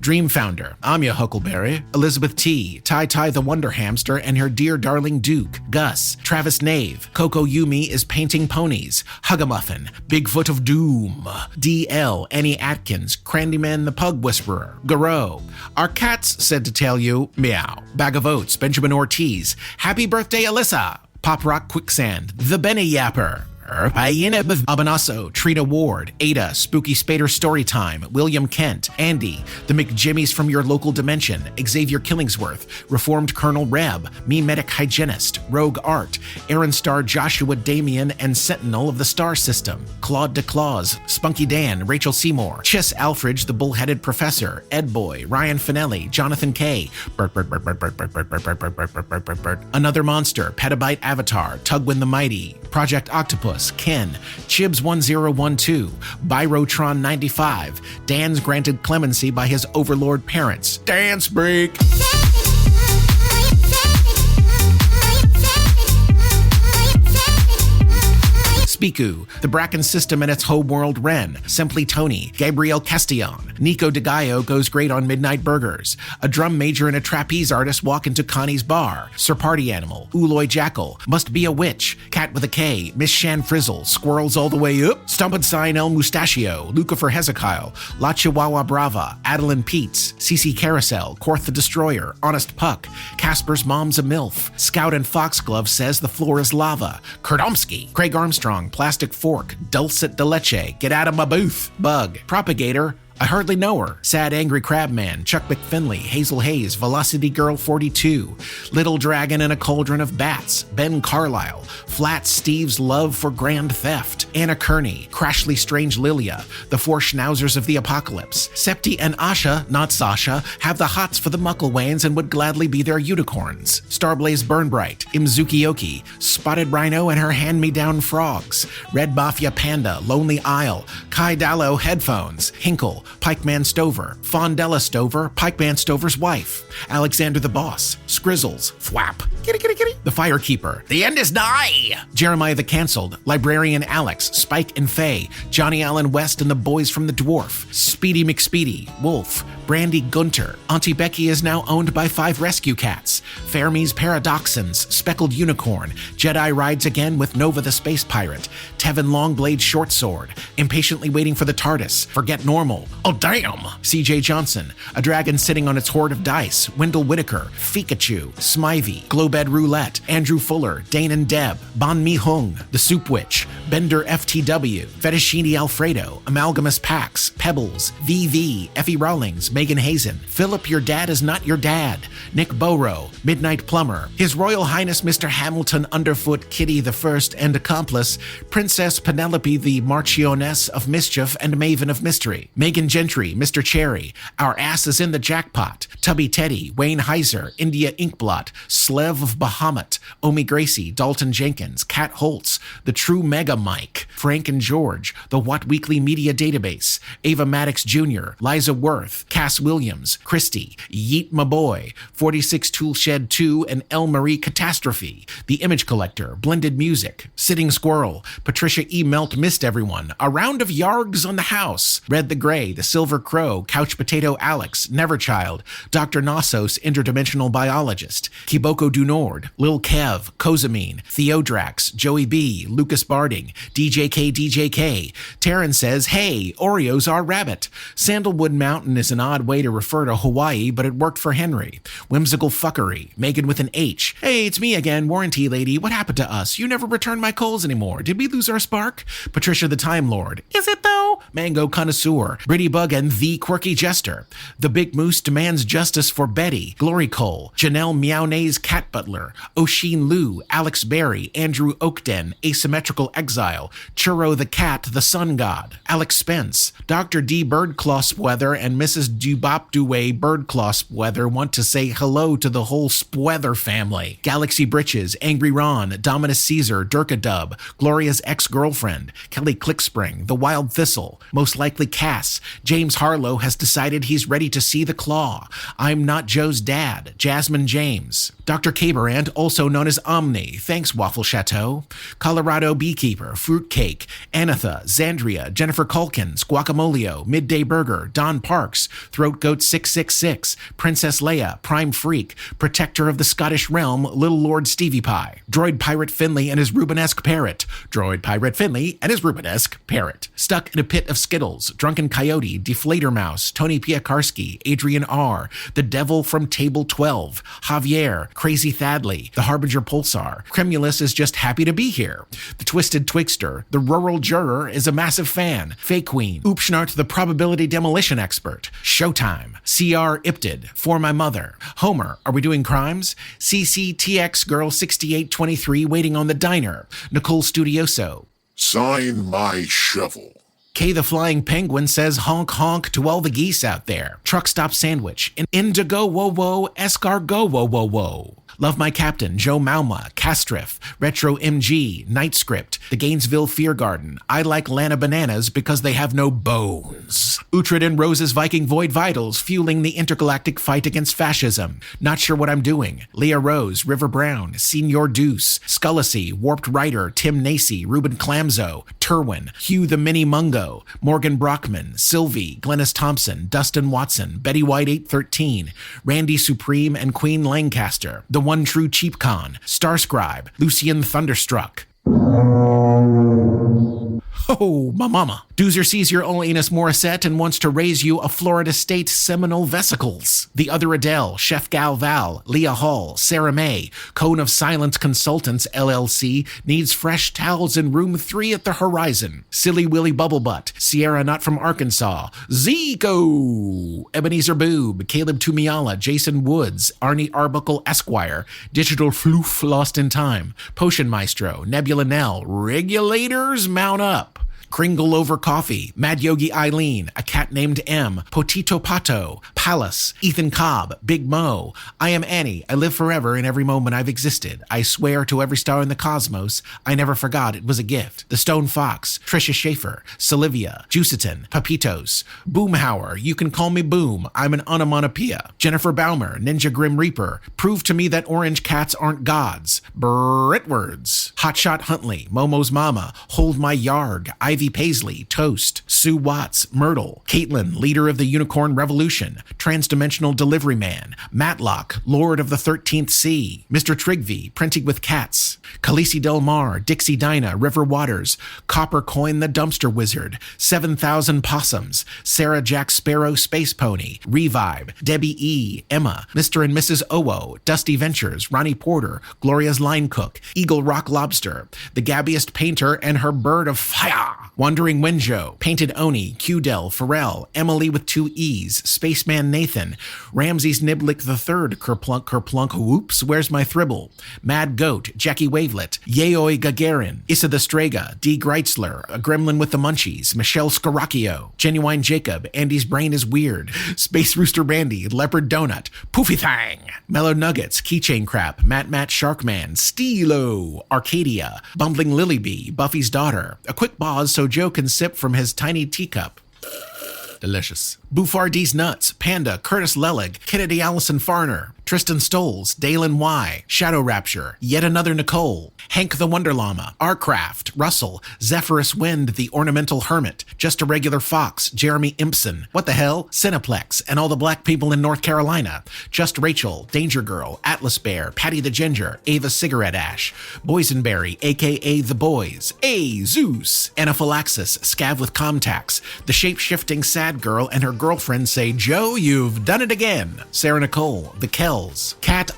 Dream Founder, Anya Huckleberry, Elizabeth T, Tai the Wonder Hamster and her dear darling Duke, Gus, Travis Nave, Coco Yumi is painting ponies, Hugamuffin, Bigfoot of Doom, DL, Annie Atkins, Crandyman the Pug Whisperer, Garou, Our Cats said to tell you, meow, Bag of Oats, Benjamin Ortiz, Happy Birthday Alyssa, Pop Rock Quicksand, The Benny Yapper, Abanasso, Trina Ward, Ada, Spooky Spader Storytime, William Kent, Andy, the McJimmies from your local dimension, Xavier Killingsworth, Reformed Colonel Reb, Me Medic Hygienist, Rogue Art, Aaron Star Joshua Damien and Sentinel of the Star System, Claude DeClaws, Spunky Dan, Rachel Seymour, Chiss Alfridge, the Bullheaded Professor, Ed Boy, Ryan Finelli, Jonathan K, Another Monster, Petabyte Avatar, Tugwin the Mighty, Project Octopus, Ken, Chibs1012, Byrotron95, Dan's granted clemency by his overlord parents. Dance break! Spiku, the Bracken System and its homeworld Ren, Simply Tony, Gabriel Castillon, Nico de Gallo goes great on Midnight Burgers, a drum major and a trapeze artist walk into Connie's bar, Sir Party Animal, Uloy Jackal, Must Be a Witch, Cat with a K, Miss Shan Frizzle, Squirrels All the Way Up, Stumpin' Sign El Mustachio, Luca for Hezekiah, La Chihuahua Brava, Adeline Peets, CC Carousel, Korth the Destroyer, Honest Puck, Casper's Mom's a MILF, Scout and Foxglove says the floor is lava, Kurdomsky, Craig Armstrong, Plastic Fork, Dulcet de Leche, Get Out of My Booth, Bug, Propagator, I Hardly Know Her, Sad Angry Crabman, Chuck McFinley, Hazel Hayes, Velocity Girl 42, Little Dragon in a Cauldron of Bats, Ben Carlisle, Flat Steve's Love for Grand Theft, Anna Kearney, Crashly Strange Lilia, The Four Schnauzers of the Apocalypse, Septi and Asha, not Sasha, have the hots for the Mucklewains and would gladly be their unicorns, Starblaze Burnbright, Imzukioki, Spotted Rhino and her hand-me-down frogs, Red Mafia Panda, Lonely Isle, Kai Dallo Headphones, Hinkle, Pikeman Stover, Fondella Stover, Pikeman Stover's wife, Alexander the Boss, Scrizzles, Thwap, Kitty Kitty Kitty, The Firekeeper, The End is Nigh, Jeremiah the Cancelled, Librarian Alex, Spike and Faye, Johnny Allen West and the Boys from the Dwarf, Speedy McSpeedy, Wolf, Brandy Gunter, Auntie Becky is now owned by 5 rescue cats, Fermi's Paradoxons, Speckled Unicorn, Jedi Rides Again with Nova the Space Pirate, Tevin Longblade Shortsword, Impatiently Waiting for the TARDIS, Forget Normal, Oh damn! CJ Johnson, A Dragon Sitting on Its Hoard of Dice, Wendell Whitaker, Pikachu, Smivey, Glowbed Roulette, Andrew Fuller, Dane and Deb, Bon Mi Hung, The Soup Witch, Bender FTW, Fettuccine Alfredo, Amalgamous Pax, Pebbles, VV, Effie Rawlings, Megan Hazen, Philip Your Dad Is Not Your Dad, Nick Borough, Midnight Plumber, His Royal Highness Mr. Hamilton Underfoot Kitty the First and Accomplice, Princess Penelope the Marchioness of Mischief and Maven of Mystery, Megan Gentry, Mr. Cherry, Our Ass is in the Jackpot, Tubby Teddy, Wayne Heiser, India Inkblot, Slev of Bahamut, Omi Gracie, Dalton Jenkins, Kat Holtz, The True Mega Mike, Frank and George, The What Weekly Media Database, Ava Maddox Jr., Liza Worth, Cass Williams, Christy, Yeet My Boy, 46 Toolshed 2 and El Marie Catastrophe, The Image Collector, Blended Music, Sitting Squirrel, Patricia E. Melt Missed Everyone, A Round of Yargs on the House, Red the Gray, The Silver Crow, Couch Potato Alex, Neverchild, Dr. Nossos, Interdimensional Biologist, Kiboko Du Nord, Lil Kev, Kozamine, Theodrax, Joey B, Lucas Barding, DJK, Taryn says, hey, Oreos are rabbit. Sandalwood Mountain is an odd way to refer to Hawaii, but it worked for Henry. Whimsical Fuckery, Megan with an H. Hey, it's me again, Warranty Lady. What happened to us? You never return my calls anymore. Did we lose our spark? Patricia the Time Lord. Is it though? Mango Connoisseur, Britty Bug and The Quirky Jester. The Big Moose demands justice for Betty, Glory Cole, Janelle Meownays Cat Butler, Oshin Liu, Alex Berry, Andrew Oakden, Asymmetrical Exile, Churro the Cat, the Sun God, Alex Spence, Dr. D. Birdclaw Spweather and Mrs. Dubopduwe Birdclaw Spweather want to say hello to the whole Spweather family. Galaxy Britches, Angry Ron, Dominus Caesar, Durkadub, Gloria's ex-girlfriend, Kelly Clickspring, The Wild Thistle, Most Likely Cass, James Harlow has decided he's ready to see the claw. I'm Not Joe's Dad, Jasmine James, Dr. Caberand, also known as Omni, thanks Waffle Chateau, Colorado Beekeeper, Fruitcake, Anatha, Zandria, Jennifer Calkins, Guacamolio, Midday Burger, Don Parks, Throat Goat 666, Princess Leia, Prime Freak, Protector of the Scottish Realm, Little Lord Stevie Pie, Droid Pirate Finlay and his Rubenesque Parrot, Droid Pirate Finlay and his Rubenesque Parrot, Stuck in a Pit of Skittles, Drunken Coyote, Deflator Mouse, Tony Piakarski, Adrian R., The Devil from Table 12, Javier, Crazy Thadley, The Harbinger Pulsar, Cremulus is just happy to be here, The Twisted Twigster, The Rural Juror is a massive fan, Fake Queen, Oopschnart the Probability Demolition Expert, Showtime, CR Ipted, For My Mother, Homer, Are We Doing Crimes? CCTX Girl 6823 Waiting on the Diner, Nicole Studioso. Sign my shovel. Kay the Flying Penguin says honk honk to all the geese out there. Truck Stop Sandwich. Indigo whoa whoa, escargot whoa whoa whoa. Love My Captain, Joe Malma, Castriff, Retro MG, Night Script, The Gainesville Fear Garden. I like Lana Bananas because they have no bones. Uhtred and Rose's Viking Void Vitals, fueling the intergalactic fight against fascism. Not Sure What I'm Doing. Leah Rose, River Brown, Senior Deuce, Scullacy, Warped Rider, Tim Nacy, Ruben Clamzo, Terwin, Hugh the Mini Mungo, Morgan Brockman, Sylvie, Glennis Thompson, Dustin Watson, Betty White 813, Randy Supreme and Queen Lancaster, The One True Cheap Con, Starscribe, Lucian Thunderstruck. Oh, my mama. Doozer sees your Alanis Morissette and wants to raise you a Florida State Seminole Vesicles. The Other Adele, Chef Gal Val, Leah Hall, Sarah May, Cone of Silence Consultants, LLC, needs fresh towels in room 3 at the Horizon. Silly Willy Bubblebutt, Sierra Not From Arkansas, Zico, Ebenezer Boob, Caleb Tumiala, Jason Woods, Arnie Arbuckle Esquire, Digital Floof Lost in Time, Potion Maestro, Nebula Nell, Regulators Mount Up. Kringle Over Coffee, Mad Yogi Eileen, A Cat Named M, Potito Pato, Palace, Ethan Cobb, Big Mo, I Am Annie, I Live Forever in Every Moment I've Existed, I Swear to Every Star in the Cosmos, I Never Forgot It Was a Gift, The Stone Fox, Trisha Schaefer, Sylvia, Juiciton, Papitos, Boomhauer, You Can Call Me Boom, I'm an Onomatopoeia, Jennifer Baumer, Ninja Grim Reaper, Prove to Me That Orange Cats Aren't Gods, Britwords, Hotshot Huntley, Momo's Mama, Hold My Yarg, Ivy Paisley, Toast, Sue Watts, Myrtle, Caitlin, Leader of the Unicorn Revolution, Transdimensional Delivery Man, Matlock, Lord of the 13th Sea, Mr. Trigvy, Printing with Cats, Khaleesi Del Mar, Dixie Dinah, River Waters, Copper Coin the Dumpster Wizard, 7,000 Possums, Sarah Jack Sparrow Space Pony, Revive, Debbie E., Emma, Mr. and Mrs. Owo, Dusty Ventures, Ronnie Porter, Gloria's Line Cook, Eagle Rock Lobster, The Gabbiest Painter and Her Bird of Fire, Wandering Winjo, Painted Oni, Q-Del, Pharrell, Emily with 2 E's, Spaceman Nathan, Ramses Niblick III, Kerplunk, Whoops, Where's My Thribble, Mad Goat, Jackie Wavelet, Yaoi Gagarin, Issa the Strega, D. Greitzler, A Gremlin with the Munchies, Michelle Scaracchio, Genuine Jacob, Andy's Brain is Weird, Space Rooster Bandy, Leopard Donut, Poofy Thang, Mellow Nuggets, Keychain Crap, Matt Sharkman, Steelo, Arcadia, Bumbling Lilybee, Buffy's Daughter, A Quick Pause so Joe can sip from his tiny teacup. Delicious. Bouffard's Nuts, Panda, Curtis Lelig, Kennedy Allison Farner, Tristan Stoles, Dalen Y, Shadow Rapture, Yet Another Nicole, Hank the Wonder Llama, Arcraft, Russell, Zephyrus Wind, the Ornamental Hermit, Just a Regular Fox, Jeremy Impson, What the Hell, Cineplex, and all the black people in North Carolina, Just Rachel, Danger Girl, Atlas Bear, Patty the Ginger, Ava Cigarette Ash, Boysenberry, aka The Boys, A. Zeus, Anaphylaxis, Scav with Comtax, The Shape-Shifting Sad Girl and her girlfriend say, Joe, you've done it again, Sarah Nicole, The Kells, Cat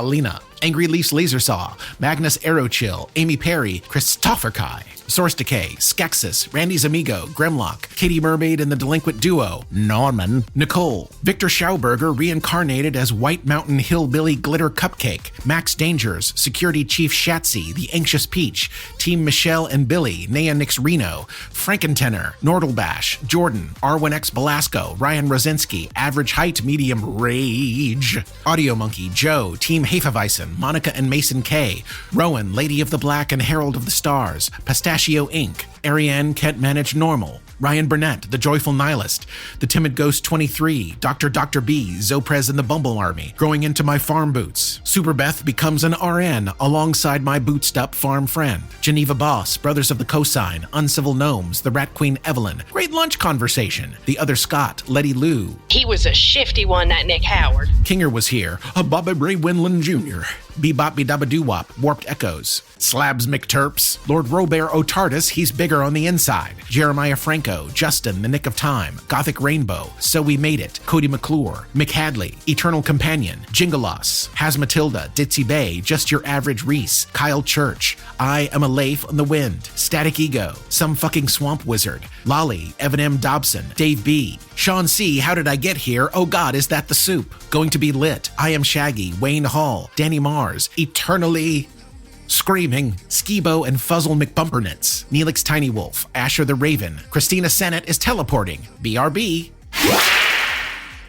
Lena, Angry Leafs Laser Saw, Magnus Aerochill, Amy Perry, Christopher Kai, Source Decay, Skexis, Randy's Amigo, Grimlock, Katie Mermaid and the Delinquent Duo, Norman, Nicole, Victor Schauberger reincarnated as White Mountain Hillbilly Glitter Cupcake, Max Dangers, Security Chief Shatsy, The Anxious Peach, Team Michelle and Billy, Naya Nix Reno, Frankentenor, Nordalbash, Jordan, R1X Belasco, Ryan Rosinski, Average Height, Medium Rage, Audio Monkey, Joe, Team Hefeweizen, Monica and Mason K, Rowan, Lady of the Black and Herald of the Stars, Pistachio Inc., Ariane Can't Manage Normal, Ryan Burnett, The Joyful Nihilist, The Timid Ghost 23, Dr. B, Zoprez and the Bumble Army, Growing Into My Farm Boots, Superbeth becomes an RN alongside my booted up farm friend, Geneva Boss, Brothers of the Cosine, Uncivil Gnomes, The Rat Queen Evelyn, Great Lunch Conversation, The Other Scott, Letty Lou. He was a shifty one, that Nick Howard. Kinger was here, a Bobby Ray Winland Jr., Bebop Dabba-Doo-Wop, Warped Echoes, Slabz McTerpz, Lord Robert O'Tardis, he's bigger on the inside, Jeremiah Franco, Justin, The Nick of Time, Gothic Rainbow, So We Made It, Cody McClure, McHadley, Eternal Companion, Jingalos, Has Matilda, Ditzy Bay, Just Your Average Reese, Kyle Church, I Am a Leif on the Wind, Static Ego, Some Fucking Swamp Wizard, Lolly, Evan M. Dobson, Dave B., Sean C., How Did I Get Here? Oh God, Is That the Soup? Going to Be Lit, I Am Shaggy, Wayne Hall, Danny Mars, Eternally Screaming, Skibo and Fuzzle McBumpernitz, Neelix Tiny Wolf, Asher the Raven, Christina Sennett is teleporting, BRB.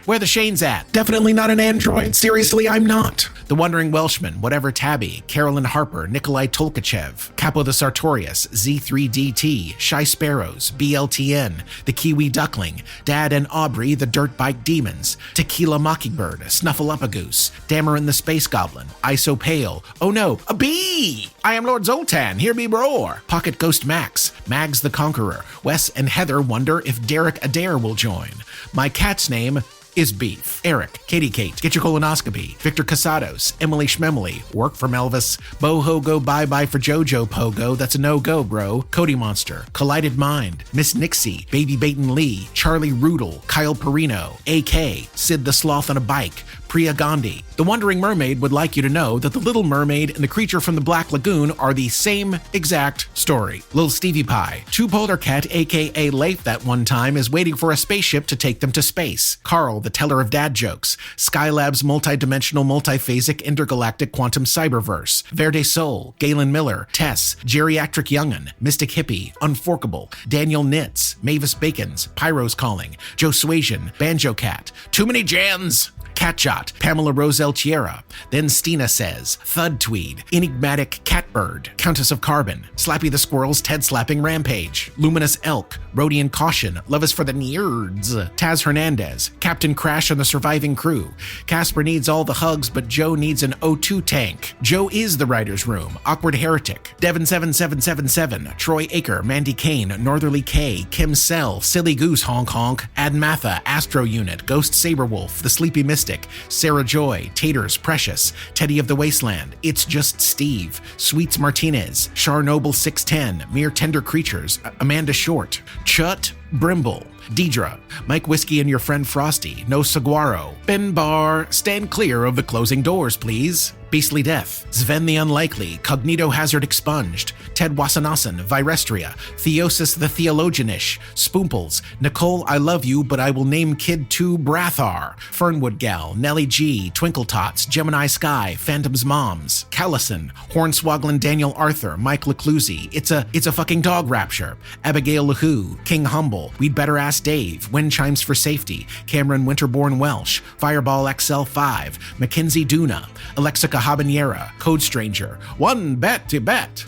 Where the Shane's at? Definitely not an android. Seriously, I'm not. The Wandering Welshman, Whatever Tabby, Carolyn Harper, Nikolai Tolkachev, Capo the Sartorius, Z3DT, Shy Sparrows, BLTN, The Kiwi Duckling, Dad and Aubrey, The Dirt Bike Demons, Tequila Mockingbird, Snuffleupagoose, Dameron the Space Goblin, Iso Pale, oh no, a bee! I am Lord Zoltan, hear me roar. Pocket Ghost Max, Mags the Conqueror, Wes and Heather wonder if Derek Adair will join. My cat's name is Beef. Eric, Katie Kate, Get Your Colonoscopy, Victor Casados, Emily Schmemily, Work from Elvis, Boho Go Bye Bye for Jojo Pogo, that's a no-go, bro, Cody Monster, Collided Mind, Miss Nixie, Baby Baton Lee, Charlie Rudel, Kyle Perino, AK, Sid the Sloth on a Bike, Priya Gandhi. The Wandering Mermaid would like you to know that the Little Mermaid and the Creature from the Black Lagoon are the same exact story. Little Stevie Pie, Two Polar Cat, aka Leif that one time, is waiting for a spaceship to take them to space. Carl, the teller of dad jokes. Skylab's multi-dimensional, multiphasic, intergalactic quantum cyberverse. Verde Soul, Galen Miller, Tess, Geriatric Young'un, Mystic Hippie, Unforkable, Daniel Nitz, Mavis Bacons, Pyro's Calling, Joe Suasion, Banjo Cat, Too Many Jans, Catshot, Pamela Roselle Chiera, Then Stina Says, Thud Tweed, Enigmatic Catbird, Countess of Carbon, Slappy the Squirrel's Ted Slapping Rampage, Luminous Elk, Rhodian Caution, Love is for the Nerds, Taz Hernandez, Captain Crash and the Surviving Crew, Casper needs all the hugs but Joe needs an O2 tank, Joe is the writer's room, Awkward Heretic, Devin7777, Troy Aker, Mandy Kane, Northerly K, Kim Sell, Silly Goose Honk Honk, Admatha, Astro Unit, Ghost Saberwolf, The Sleepy Mystic, Sarah Joy, Taters Precious, Teddy of the Wasteland, It's Just Steve, Sweets Martinez, Charnoble 610, Mere Tender Creatures, Amanda Short, Chut Brimble, Deidre, Mike Whiskey and your friend Frosty, No Saguaro, Ben Barr, stand clear of the closing doors, please. Beastly Death, Sven the Unlikely, Cognito Hazard Expunged, Ted Wasanasan, Virestria, Theosis the Theologianish, Spoomples, Nicole I Love You But I Will Name Kid 2 Brathar, Fernwood Gal, Nellie G, Twinkle Tots, Gemini Sky, Phantom's Moms, Callison, Hornswogglin Daniel Arthur, Mike Leclusi, It's a Fucking Dog Rapture, Abigail LaHoo, King Humble, We'd Better Ask Dave, Wind Chimes for Safety, Cameron Winterborn Welsh, Fireball XL5, Mackenzie Duna, Alexica Habanera, Code Stranger, One Bet to Bet,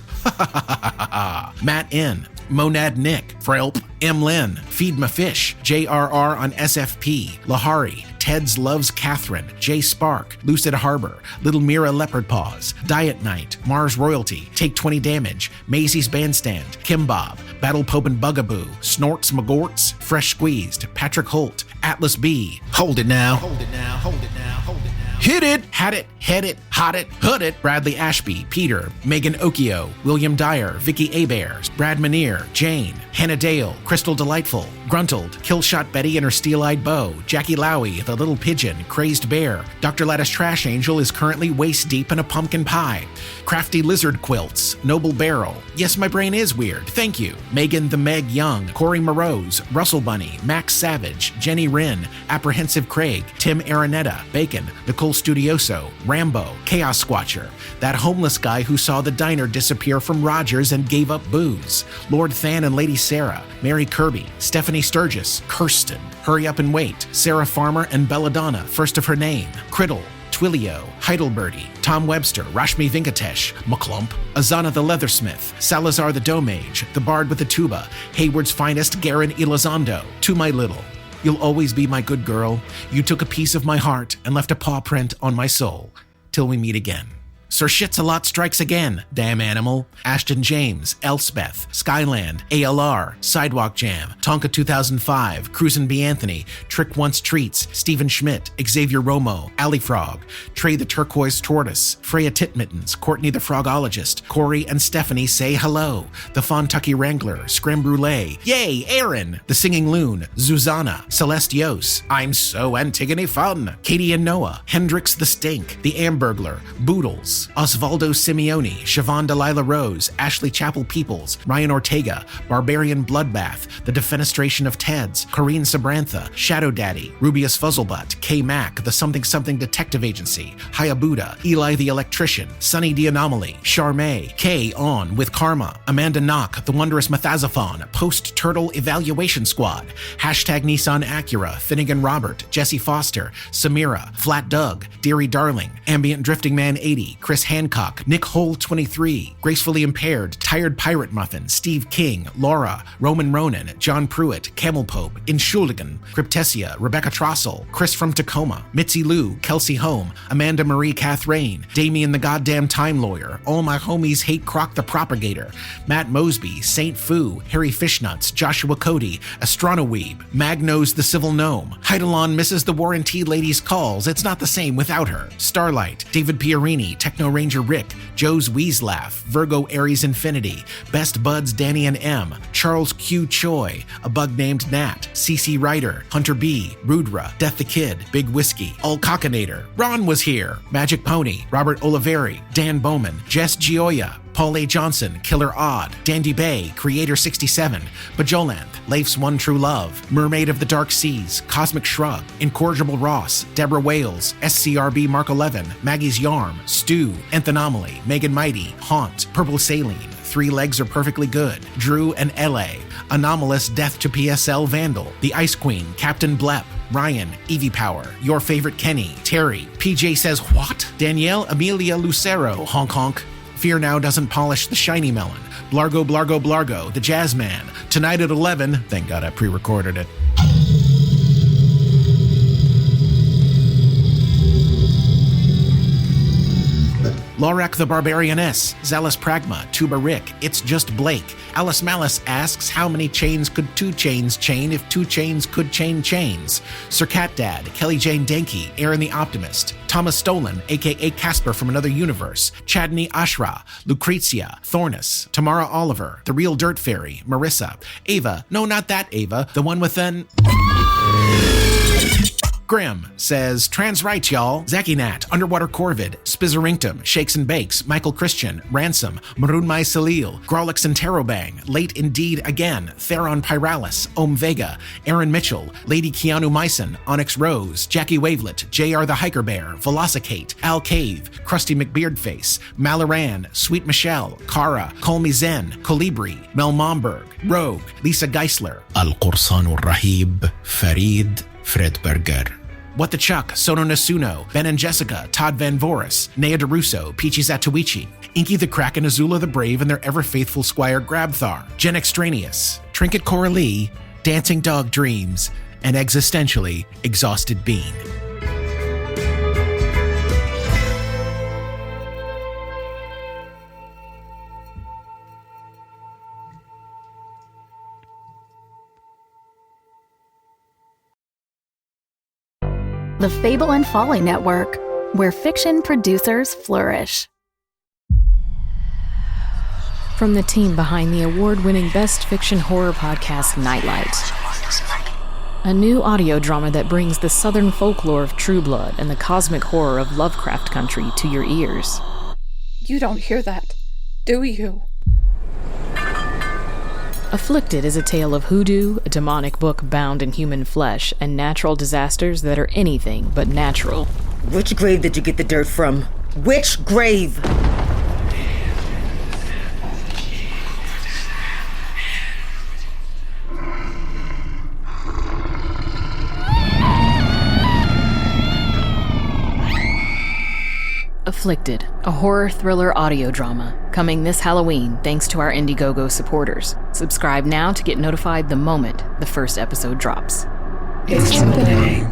Matt N, Monad Nick, Frelp, M. Lynn, Feed My Fish, JRR on SFP, Lahari, Ted's Loves Catherine, J. Spark, Lucid Harbor, Little Mira Leopard Paws, Diet Night, Mars Royalty, Take 20 Damage, Maisie's Bandstand, Kim Bob, Battle Pope and Bugaboo, Snorts McGorts, Fresh Squeezed, Patrick Holt, Atlas B, Hold It Now, Hold It Now, Hold It Now, Hold It Now. Hit it, had it, head it, hot it, hood it. Bradley Ashby, Peter, Megan Okio, William Dyer, Vicky Abears, Brad Manier, Jane, Hannah Dale, Crystal Delightful, Gruntled, Killshot Betty and her steel-eyed bow, Jackie Lowy, the little pigeon, Crazed Bear, Dr. Lattice Trash Angel is currently waist-deep in a pumpkin pie, Crafty Lizard Quilts, Noble Barrel, Yes My Brain Is Weird, thank you, Megan the Meg Young, Corey Morose, Russell Bunny, Max Savage, Jenny Wren, Apprehensive Craig, Tim Aranetta, Bacon, Nicole Studioso, Rambo, Chaos Squatcher, that homeless guy who saw the diner disappear from Rogers and gave up booze, Lord Than and Lady Sarah, Mary Kirby, Stephanie Sturgis, Kirsten, Hurry Up and Wait, Sarah Farmer and Belladonna, first of her name, Criddle, Twilio, Heidelberty, Tom Webster, Rashmi Venkatesh, McClump, Azana the Leathersmith, Salazar the Domage, the Bard with the Tuba, Hayward's Finest, Garen Elizondo, To My Little. You'll always be my good girl. You took a piece of my heart and left a paw print on my soul. Till we meet again. Sir Shits-a-Lot strikes again, damn animal. Ashton James, Elspeth, Skyland, ALR, Sidewalk Jam, Tonka 2005, Cruisin' B. Anthony, Trick Once Treats, Stephen Schmidt, Xavier Romo, Alley Frog, Trey the Turquoise Tortoise, Freya Titmittens, Courtney the Frogologist, Corey and Stephanie Say Hello, the Fontucky Wrangler, Scrim Brulee, Yay, Aaron, the Singing Loon, Zuzana, Celeste Yos, I'm So Antigone Fun, Katie and Noah, Hendrix the Stink, the Ambergler, Boodles, Peoples, Osvaldo Simeone, Siobhan Delilah Rose, Ashley Chapel Peoples, Ryan Ortega, Barbarian Bloodbath, The Defenestration of Teds, Corrine Sabrantha, Shadow Daddy, Rubius Fuzzlebutt, K Mac, The Something Something Detective Agency, Hayabuda, Eli the Electrician, Sunny the Anomaly, Charmay, K On with Karma, Amanda Knock, The Wondrous Methazophon, Post Turtle Evaluation Squad, Hashtag Nissan Acura, Finnegan Robert, Jesse Foster, Samira, Flat Doug, Deary Darling, Ambient Drifting Man 80, Chris Hancock, Nick Hole 23, Gracefully Impaired, Tired Pirate Muffin, Steve King, Laura, Roman Ronan, John Pruitt, Camel Pope, Inshuligan, Cryptesia, Rebecca Trossel, Chris from Tacoma, Mitzi Lou, Kelsey Home, Amanda Marie Catherine, Damien the Goddamn Time Lawyer, All My Homies Hate Croc the Propagator, Matt Mosby, Saint Fu, Harry Fishnuts, Joshua Cody, Astronoweeb, Magnose the Civil Gnome, Heidelon misses the Warranty Lady's calls, it's not the same without her, Starlight, David Pierini, Techno Ranger Rick, Joe's Weaslaugh, Virgo Aries Infinity, Best Buds Danny and M, Charles Q. Choi, A Bug Named Nat, CC Ryder, Hunter B, Rudra, Death the Kid, Big Whiskey, All Cockinator, Ron was here, Magic Pony, Robert Oliveri, Dan Bowman, Jess Gioia, Paul A. Johnson, Killer Odd, Dandy Bay, Creator 67, Bajolanth, Leif's One True Love, Mermaid of the Dark Seas, Cosmic Shrug, Incorrigible Ross, Deborah Wales, SCRB Mark 11, Maggie's Yarm, Stu, Nth Anomaly, Megan Mighty, Haunt, Purple Saline, Three Legs Are Perfectly Good, Drew and LA, Anomalous Death to PSL Vandal, The Ice Queen, Captain Blep, Ryan, Evie Power, Your Favorite Kenny, Terry, PJ Says What? Danielle Amelia Lucero, Honk Honk, Fear Now Doesn't Polish the Shiny Melon, Blargo Blargo Blargo, The Jazz Man, Tonight at 11, thank God I pre-recorded it. Lorak the Barbarianess, Zealous Pragma, Tuba Rick, It's Just Blake. Alice Malice asks how many chains could 2 chains chain if 2 chains could chain chains. Sir Cat Dad, Kelly Jane Denke, Aaron the Optimist, Thomas Stolen, aka Casper from Another Universe, Chadney Ashra, Lucrezia, Thornus, Tamara Oliver, The Real Dirt Fairy, Marissa, Ava, no not that Ava, the one with an... Grim says, Trans right, y'all. Zacky Nat, Underwater Corvid, Spizzerinctum, Shakes and Bakes, Michael Christian, Ransom, Maroon Mai Salil, Grolix and Terrobang, Late Indeed Again, Theron Pyralis, Om Vega, Aaron Mitchell, Lady Keanu Myson, Onyx Rose, Jackie Wavelet, JR the Hiker Bear, Velocicate, Al Cave, Krusty McBeardface, Malaran, Sweet Michelle, Kara, Call Me Zen, Colibri, Mel Momberg, Rogue, Lisa Geisler, Al Qursanu Rahib, Farid, Fredberger. What the Chuck, Sono Nasuno, Ben and Jessica, Todd Van Voris, Nea DeRusso, Peachy Zatuichi, Inky the Kraken, Azula the Brave, and their ever-faithful Squire Grabthar, Jen Extraneous, Trinkett Coralie, Dancing Dog Dreams, and Existentially, Exhausted Bean. The Fable and Folly Network, where fiction producers flourish. From the team behind the award-winning Best Fiction Horror podcast, Nightlight. A new audio drama that brings the southern folklore of True Blood and the cosmic horror of Lovecraft Country to your ears. You don't hear that, do you? Afflicted is a tale of hoodoo, a demonic book bound in human flesh, and natural disasters that are anything but natural. Which grave did you get the dirt from? Which grave? Afflicted, a horror thriller audio drama, coming this Halloween thanks to our Indiegogo supporters. Subscribe now to get notified the moment the first episode drops. It's happening.